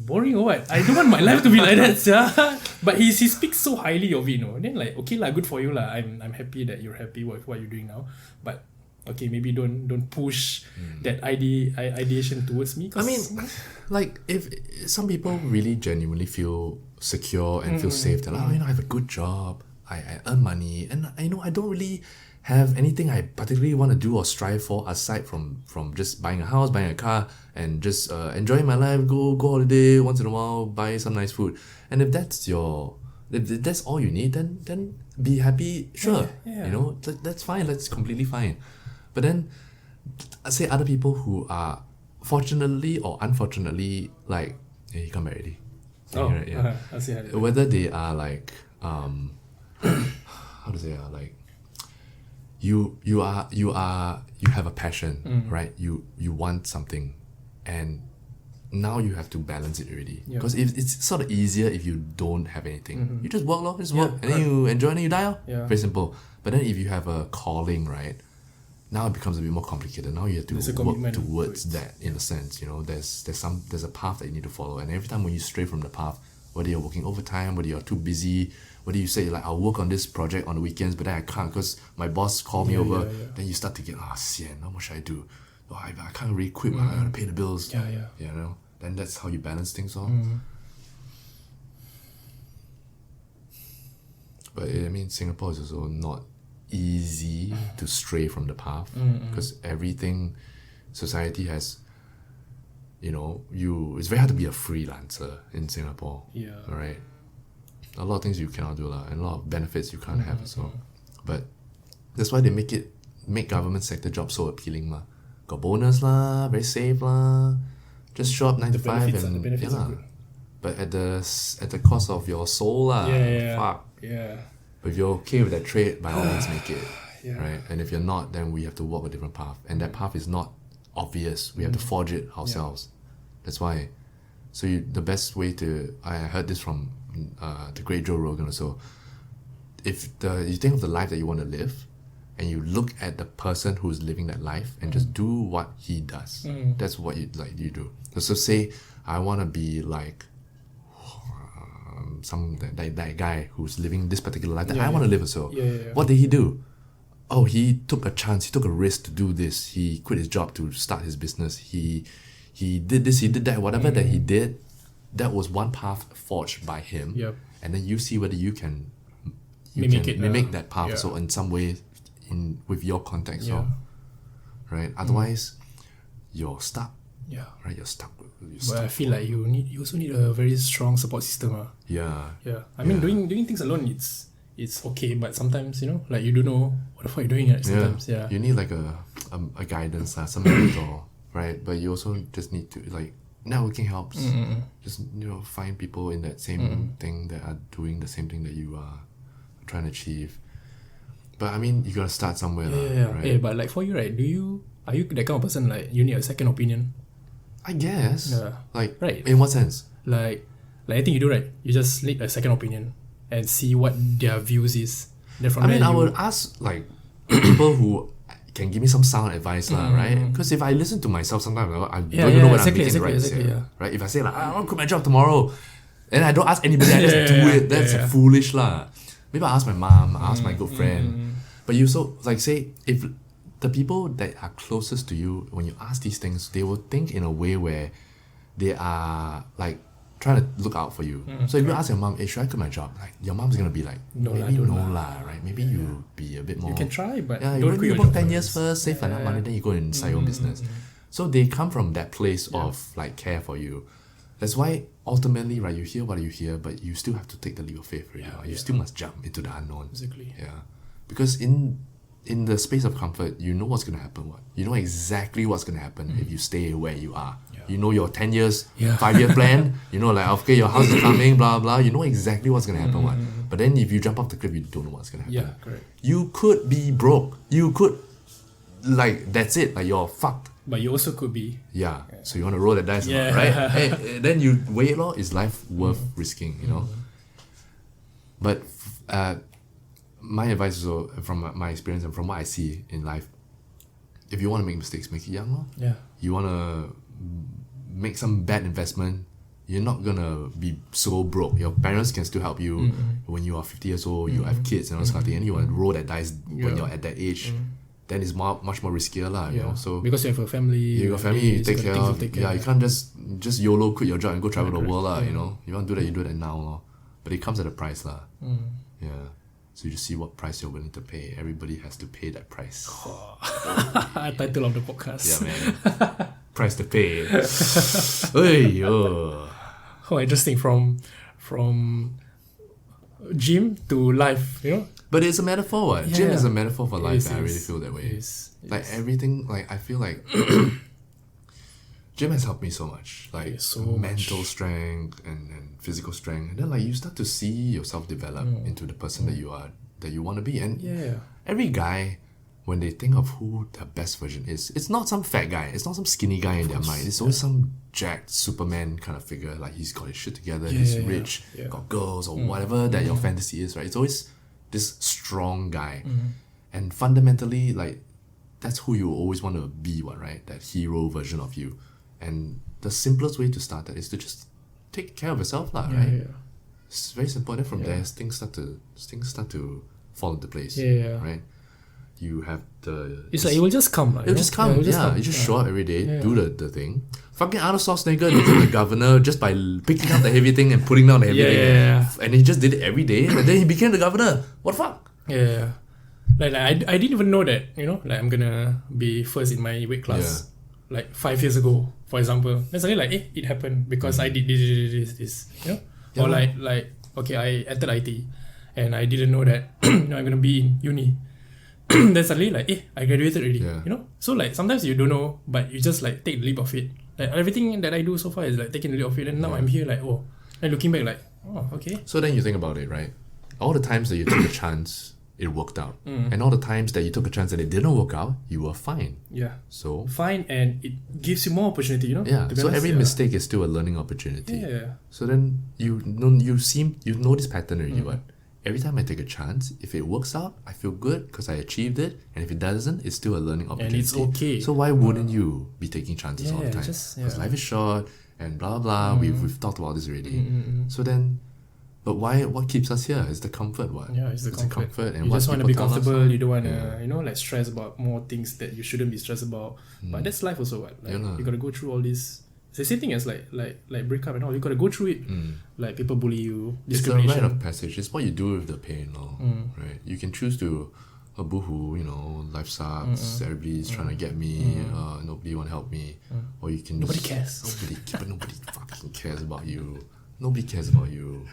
boring or what? I don't want my life to be like that, yeah. But he speaks so highly of it, no. Then like, okay lah, good for you lah. I'm happy that you're happy with what you're doing now. But okay, maybe don't push that ideation towards me. I mean, like if some people really genuinely feel secure and feel safe, that I have a good job, I earn money, and I don't really have anything I particularly want to do or strive for aside from just buying a house, buying a car, and just enjoying my life, go holiday once in a while, buy some nice food. And if that's if that's all you need, then be happy, sure. Yeah. That's fine, that's completely fine. But then I say other people who are fortunately or unfortunately like, hey, you come back already. I see how Whether they are like how to say like you have a passion, right? You want something, and now you have to balance it already. Because it's sort of easier if you don't have anything. You just work, and then you enjoy and you die. Very simple. But then if you have a calling, right? Now it becomes a bit more complicated. Now you have to work towards that, in a sense. There's a path that you need to follow, and every time when you stray from the path, whether you're working overtime, whether you're too busy, whether you say like, I'll work on this project on the weekends, but then I can't because my boss called me over. Then you start to get sian, what should I do? I can't really quit. I gotta pay the bills. Then that's how you balance things off. But I mean, Singapore is also not easy to stray from the path, because everything society has, it's very hard to be a freelancer in Singapore. Alright, a lot of things you cannot do and a lot of benefits you can't have as well. But that's why they make government sector jobs so appealing lah. Got bonus lah, very safe lah, just show up 9 to 5 and the benefits are good. But at the cost of your soul lah. Fuck. But if you're okay with that trade, by all means make it, right? And if you're not, then we have to walk a different path. And that path is not obvious. We have to forge it ourselves. That's why. So the best way I heard this from the great Joe Rogan also. If you think of the life that you want to live, and you look at the person who's living that life and just do what he does, that's what you do. So say I want to be like that guy who's living this particular life that I want to live also. What did he do? Oh, he took a chance, he took a risk to do this. He quit his job to start his business. He did this, he did that, whatever that he did, that was one path forged by him. And then you see whether you can mimic that path so in some way with your context, right? Otherwise you're stuck. Right, you're stuck. But I feel like you also need a very strong support system. I mean, doing things alone, it's okay, but sometimes like you don't know what the fuck you're doing. Sometimes, you need like a guidance, some mentor, right? But you also just need to like networking helps. Just find people in that same thing that are doing the same thing that you are trying to achieve. But I mean, you gotta start somewhere, right? But like for you, right? Are you that kind of person like you need a second opinion? I guess. Like, right. In what sense? Like I think you do, right? You just need a second opinion and see what their views is. Then from I would ask like people who can give me some sound advice, right? Because if I listen to myself sometimes, I don't even know what I'm making right. Right? If I say like, I want to quit my job tomorrow, and I don't ask anybody, I just do it. That's foolish lah. Maybe I ask my mom, I ask my good friend. But you so like say if the people that are closest to you, when you ask these things, they will think in a way where they are like trying to look out for you. So if you ask your mom, hey, should I quit my job? Like your mom's gonna be like, maybe no lah, right? Maybe you be a bit more. You can try, but don't you work 10 years first, save enough money, then you go and start your own business. So they come from that place of like care for you. That's why ultimately, right, you hear what you hear, but you still have to take the leap of faith. You still must jump into the unknown. Exactly. Because in the space of comfort, you know what's going to happen. You know exactly what's going to happen if you stay where you are. You know your 10 years, 5-year plan. You know like, okay, your house is coming, blah, blah. You know exactly what's going to happen. But then if you jump off the cliff, you don't know what's going to happen. Correct. You could be broke. You could, like, that's it. Like, you're fucked. but you also could be. Yeah. So you want to roll the dice, Yeah. right? Hey, then you weigh it, is life worth risking, you know? But my advice is from my experience and from what I see in life, if you want to make mistakes, make it young, lor. Yeah. You want to make some bad investment, you're not gonna be so broke. Your parents can still help you when you are 50 years old, you have kids and all this kind of thing, and you want to roll that dice when you're at that age, then it's much more riskier, you know. So because you have a family, you got family you take care of. Yeah, you can't just YOLO quit your job and go travel the world, you know. You want to do that, you do that now, lor. But it comes at a price, Yeah. So you just see what price you're willing to pay. Everybody has to pay that price. Title of the podcast. Yeah, man. Price to pay. Hey, Oh, interesting. From gym to life, you know. But it's a metaphor, what? Yeah. Gym is a metaphor for life, Yes, and I really yes. feel that way. Yes, Like yes. everything, like I feel like gym has helped me so much. Like Yes, so mental much. strength and physical strength. And then like you start to see yourself develop into the person that you are, that you want to be. And Yeah. every guy, when they think of who their best version is, it's not some fat guy, it's not some skinny guy in their mind. It's always some jacked Superman kind of figure. Like he's got his shit together, he's rich, got girls or whatever that your fantasy is, right? It's always this strong guy. And fundamentally, like, that's who you always want to be, right? That hero version of you. And the simplest way to start that is to just take care of yourself, right? Yeah. It's very simple. And then from there, things start to fall into place, Yeah. right? You have the... It's like it will just come. It'll just come. You just show up every day, do the thing. Fucking Arnold Schwarzenegger became the governor just by picking up the heavy thing and putting down the heavy thing. Yeah. And he just did it every day, and then he became the governor. What the fuck? Yeah. Like I didn't even know that, you know, like I'm gonna be first in my weight class. Like 5 years ago, for example. Then suddenly like, it happened because I did this, you know? Yeah. Or like, okay, I entered IT and I didn't know that, you know, I'm gonna be in uni. Then suddenly like, I graduated already, you know? So like, sometimes you don't know, but you just like take the leap of it. Like everything that I do so far is like taking the leap of it, and now I'm here like, and looking back like, okay. So then you think about it, right? All the times that you took a chance, it worked out. And all the times that you took a chance and it didn't work out, you were fine. Yeah. So... Fine, and it gives you more opportunity, you know? Yeah, to be so honest, every mistake is still a learning opportunity. Yeah. So then you know this pattern already, what? Every time I take a chance, if it works out, I feel good because I achieved it. And if it doesn't, it's still a learning opportunity. And it's okay. So why wouldn't you be taking chances all the time? just- Because life is short and blah, blah, blah. We've talked about this already. So then, but why? What keeps us here? It's the comfort, what? Yeah, it's the comfort. And You what just want to people be tell us, comfortable. You don't want to, you know, like stress about more things that you shouldn't be stressed about. But that's life also, what? Like, you got to go through all this. It's the same thing as like breakup and all. You got to go through it. Like people bully you, It's a discrimination. rite of passage. It's what you do with the pain, right? You can choose to, boohoo, you know, life sucks. Everybody's trying to get me. Nobody want to help me. Or you can Nobody just, cares. But nobody fucking cares about you. Nobody cares about you.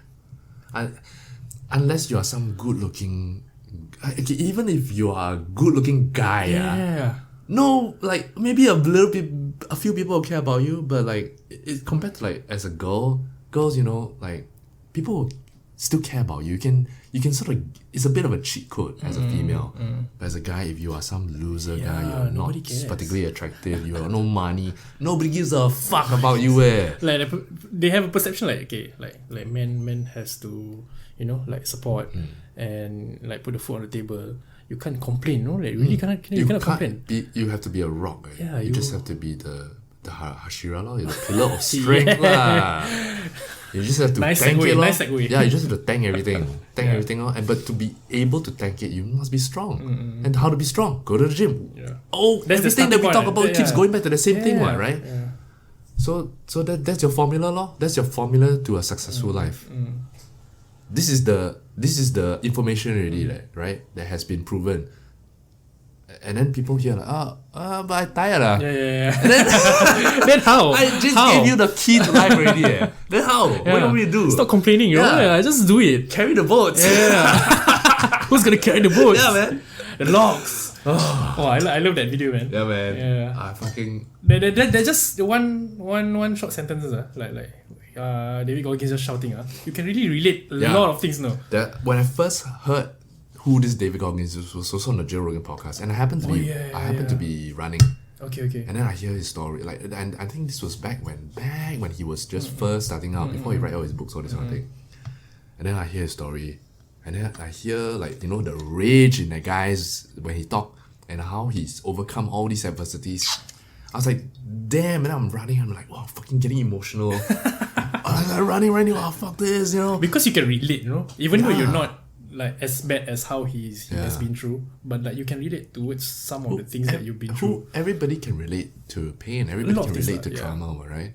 Unless you are some good-looking... Okay, even if you are a good-looking guy, no, like maybe a few people will care about you, but like compared to like as a girls, you know, like people will still care about you. You can sort of, it's a bit of a cheat code as a female. But as a guy, if you are some loser guy, you're not nobody cares. particularly attractive, you have no money, nobody gives a fuck about you. Like they have a perception like, okay, like men has to, you know, like support and like put the food on the table. You can't complain, no? Like really cannot complain. You have to be a rock, right? Yeah, you just have to be the HASHIRA, the pillar of strength. You just have to Nice tank segue, it. nice segue. Yeah, you just have to tank everything. Everything. But to be able to tank it, you must be strong. And how to be strong? Go to the gym. Yeah. Oh, That's the everything that we starting talk point. about keeps going back to the same thing, Yeah. right? Yeah. So that's your formula, lor. That's your formula to a successful life. This is the information already, right? That has been proven. And then people hear like, but I tired. Yeah. And then how? I just how? gave you the key to life already. Then how? What do we do? Stop complaining, you know? Yeah. Just do it. Carry the boats. Yeah. Who's gonna carry the boats? Yeah, man. The logs. I love that video, man. Yeah, man. Yeah. I fucking... They're just one short sentences. Like David Goggins just shouting. You can really relate a lot of things, no? That when I first heard who this David Goggins was also on the Joe Rogan podcast, and I happened to be to be running, Okay. And then I hear his story, like, and I think this was back when he was just first starting out, before he write all his books, all this kind of thing. And then I hear his story, and then I hear, like, you know, the rage in the guys when he talk, and how he's overcome all these adversities. I was like, damn, and I'm running, I'm like, wow, fucking getting emotional. I was like, running, oh, fuck this, you know. Because you can relate, you know, even though you're not like as bad as how he has been through, but like you can relate towards some of the things that you've been through. Everybody can relate to pain, everybody can relate to trauma, right?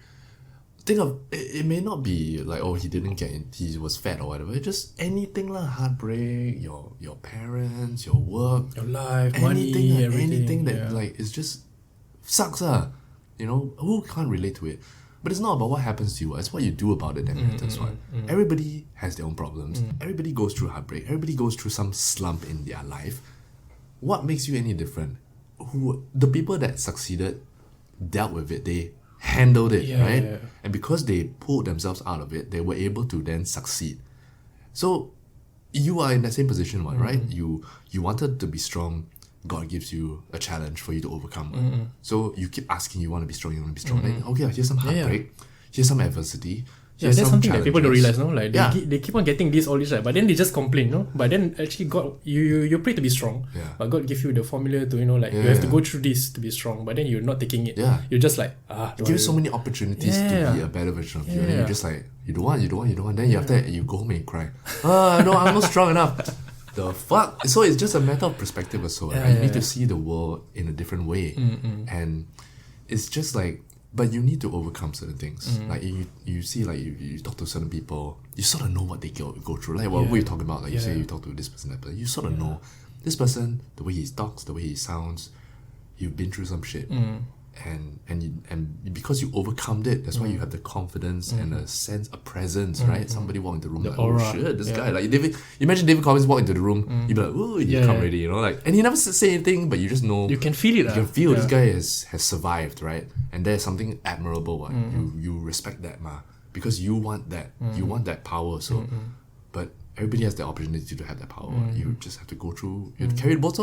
Think of it may not be like, oh, he didn't get in, he was fat or whatever. It's just anything like heartbreak, your parents, your work, your life, anything, money, everything. Anything that like it's just sucks, you know, who can't relate to it? But it's not about what happens to you, it's what you do about it that matters. Everybody has their own problems. Everybody goes through heartbreak. Everybody goes through some slump in their life. What makes you any different? The people that succeeded dealt with it. They handled it, right? Yeah. And because they pulled themselves out of it, they were able to then succeed. So you are in that same position, right? You wanted to be strong. God gives you a challenge for you to overcome. So you keep asking, you want to be strong, Then, okay, here's some heartbreak, here's some adversity. That's something that people don't realize, no? Like they keep on getting all this, right? But then they just complain, no? But then actually God, you pray to be strong, but God give you the formula to, you know, like you have to go through this to be strong. But then you're not taking it. You're just like It gives so many opportunities to be a better version of you. And then you're just like, you don't want. Then after that, you go home and cry. No, I'm not strong enough. The fuck? So it's just a matter of perspective also, right? You need to see the world in a different way. And it's just like, but you need to overcome certain things. Like you see, like you talk to certain people, you sort of know what they go through. Like what we're talking about, like you say you talk to this person, that person, you sort of know this person, the way he talks, the way he sounds, you've been through some shit. And because you overcome it, that's why you have the confidence and a sense, a presence, right? Somebody walk into the room, like, oh shit, this guy, like imagine David Collins walk into the room, you'd be like, oh, he come ready, you know, like, and he never say anything, but you just know, you can feel it. You can feel this guy has survived, right? And there's something admirable. You respect that, because you want that, you want that power. So, but everybody has the opportunity to have that power. You just have to go through. You have to carry the boats,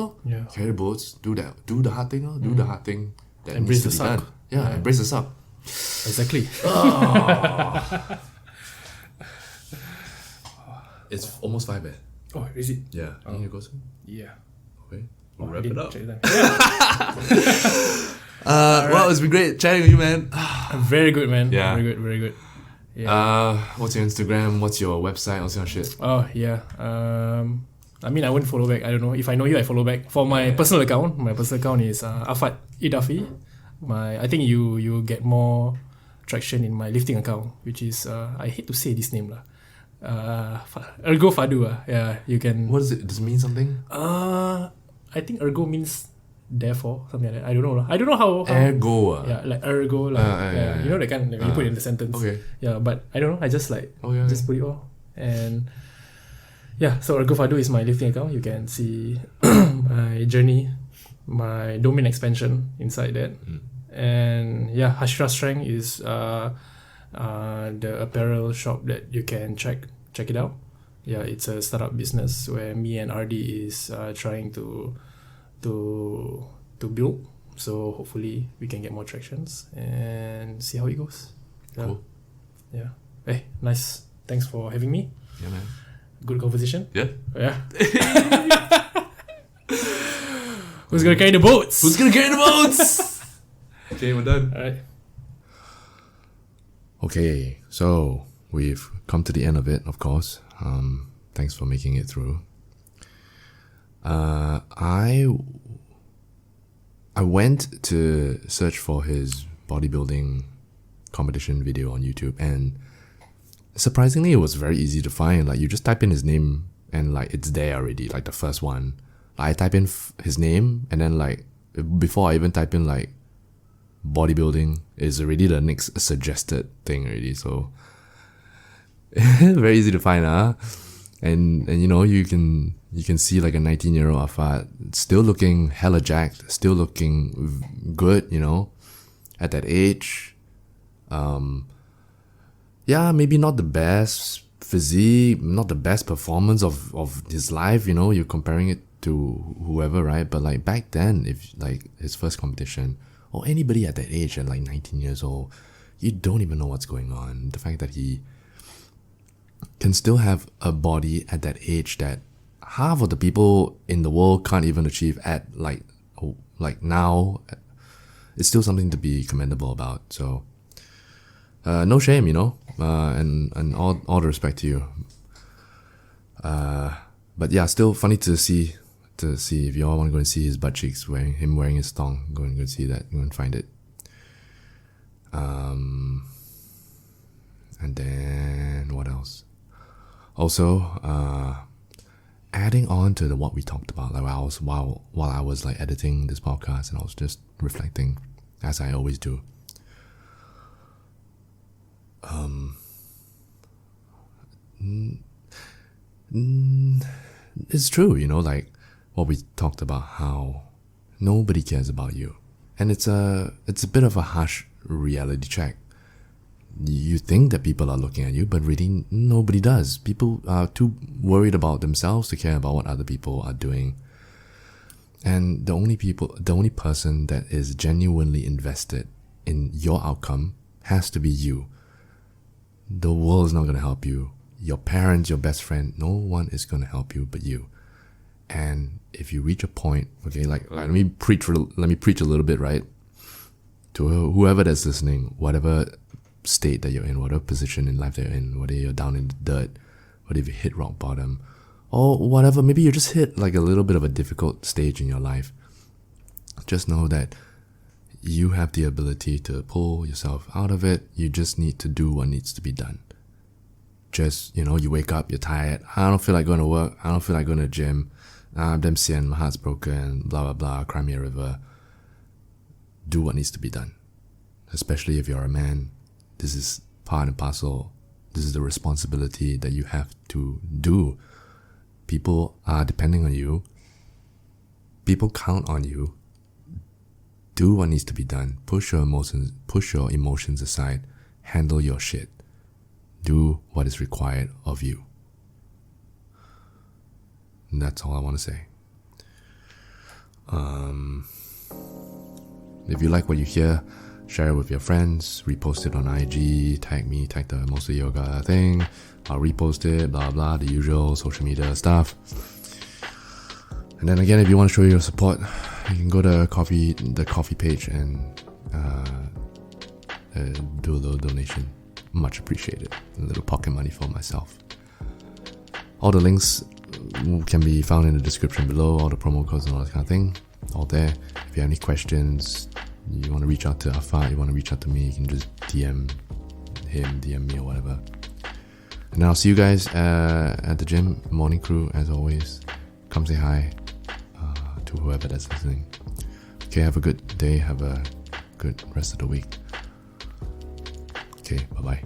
carry the boats, do the hard thing, do the hard thing. Embrace the suck. Embrace the suck. Exactly. It's almost 5, Oh, is it? Yeah. You need to go soon? Yeah. Okay. We'll wrap it up. Well, it's been great chatting with you, man. Very good, man. Yeah. Very good. Yeah. What's your Instagram? What's your website? What's your shit? Oh, yeah. I mean, I won't follow back. I don't know. If I know you, I follow back. For my personal account is Afat Idafi. I think you get more traction in my lifting account, which is I hate to say this name lah. Ergo Fadu. Yeah, you can. What is it? Does it mean something? I think ergo means therefore, something like that. I don't know. I don't know how ergo. Yeah, like ergo. Like, you know that kind of, you put it in the sentence. Okay. Yeah, but I don't know. I just like just put it all. And yeah, so Ergo Fadu is my lifting account. You can see my journey, my domain expansion inside that. And yeah, HASHIRA Strength is the apparel shop that you can check it out. Yeah, it's a startup business where me and RD is trying to build. So hopefully we can get more tractions and see how it goes. Yeah. Cool. Yeah. Hey, nice. Thanks for having me. Yeah, man. Good conversation. Yeah. Who's gonna carry the boats? Okay, we're done. Alright. Okay, so we've come to the end of it, of course. Thanks for making it through. I went to search for his bodybuilding competition video on YouTube, and surprisingly, it was very easy to find. Like, you just type in his name and like it's there already, like the first one. Like, I type in his name, and then like before I even type in like bodybuilding, is already the next suggested thing already. So very easy to find, and you know, you can see like a 19-year-old Afat still looking hella jacked, still looking good, you know, at that age. Yeah, maybe not the best physique, not the best performance of his life, you know, you're comparing it to whoever, right? But like back then, if like his first competition, or anybody at that age at like 19 years old, you don't even know what's going on. The fact that he can still have a body at that age that half of the people in the world can't even achieve at like now, it's still something to be commendable about. So no shame, and all the respect to you. But yeah, still funny to see if you all want to go and see his butt cheeks wearing his thong. Go and see that. Go and find it. And then what else? Also, adding on to what we talked about, like while I was like editing this podcast, and I was just reflecting, as I always do. It's true, like what we talked about, how nobody cares about you, and it's a bit of a harsh reality check. You think that people are looking at you, but really nobody does. People are too worried about themselves to care about what other people are doing. And the only person that is genuinely invested in your outcome has to be you. The world is not going to help you. Your parents, your best friend, no one is going to help you but you. And if you reach a point, okay, like let me preach a little bit, right? To whoever that's listening, whatever state that you're in, whatever position in life that you're in, whether you're down in the dirt, whether you hit rock bottom, or whatever, maybe you just hit like a little bit of a difficult stage in your life. Just know that you have the ability to pull yourself out of it. You just need to do what needs to be done. Just, you wake up, you're tired, I don't feel like going to work, I don't feel like going to the gym, I'm damn sian, my heart's broken, blah blah blah, cry me a river. Do what needs to be done. Especially if you're a man, this is part and parcel. This is the responsibility that you have to do. People are depending on you. People count on you. Do what needs to be done. Push your emotions aside. Handle your shit. Do what is required of you. And that's all I want to say. If you like what you hear, share it with your friends, repost it on IG, tag me, tag the Mostly Yoga thing, I'll repost it, blah blah, the usual social media stuff. And then again, if you want to show your support, you can go to the coffee page and do a little donation. Much appreciated. A little pocket money for myself. All the links can be found in the description below, all the promo codes and all that kind of thing, all there. If you have any questions, you want to reach out to Afat, you want to reach out to me, you can just DM him, DM me or whatever. And I'll see you guys at the gym, morning crew as always. Come say hi to whoever that's listening. Okay, have a good day, have a good rest of the week. Okay, bye-bye.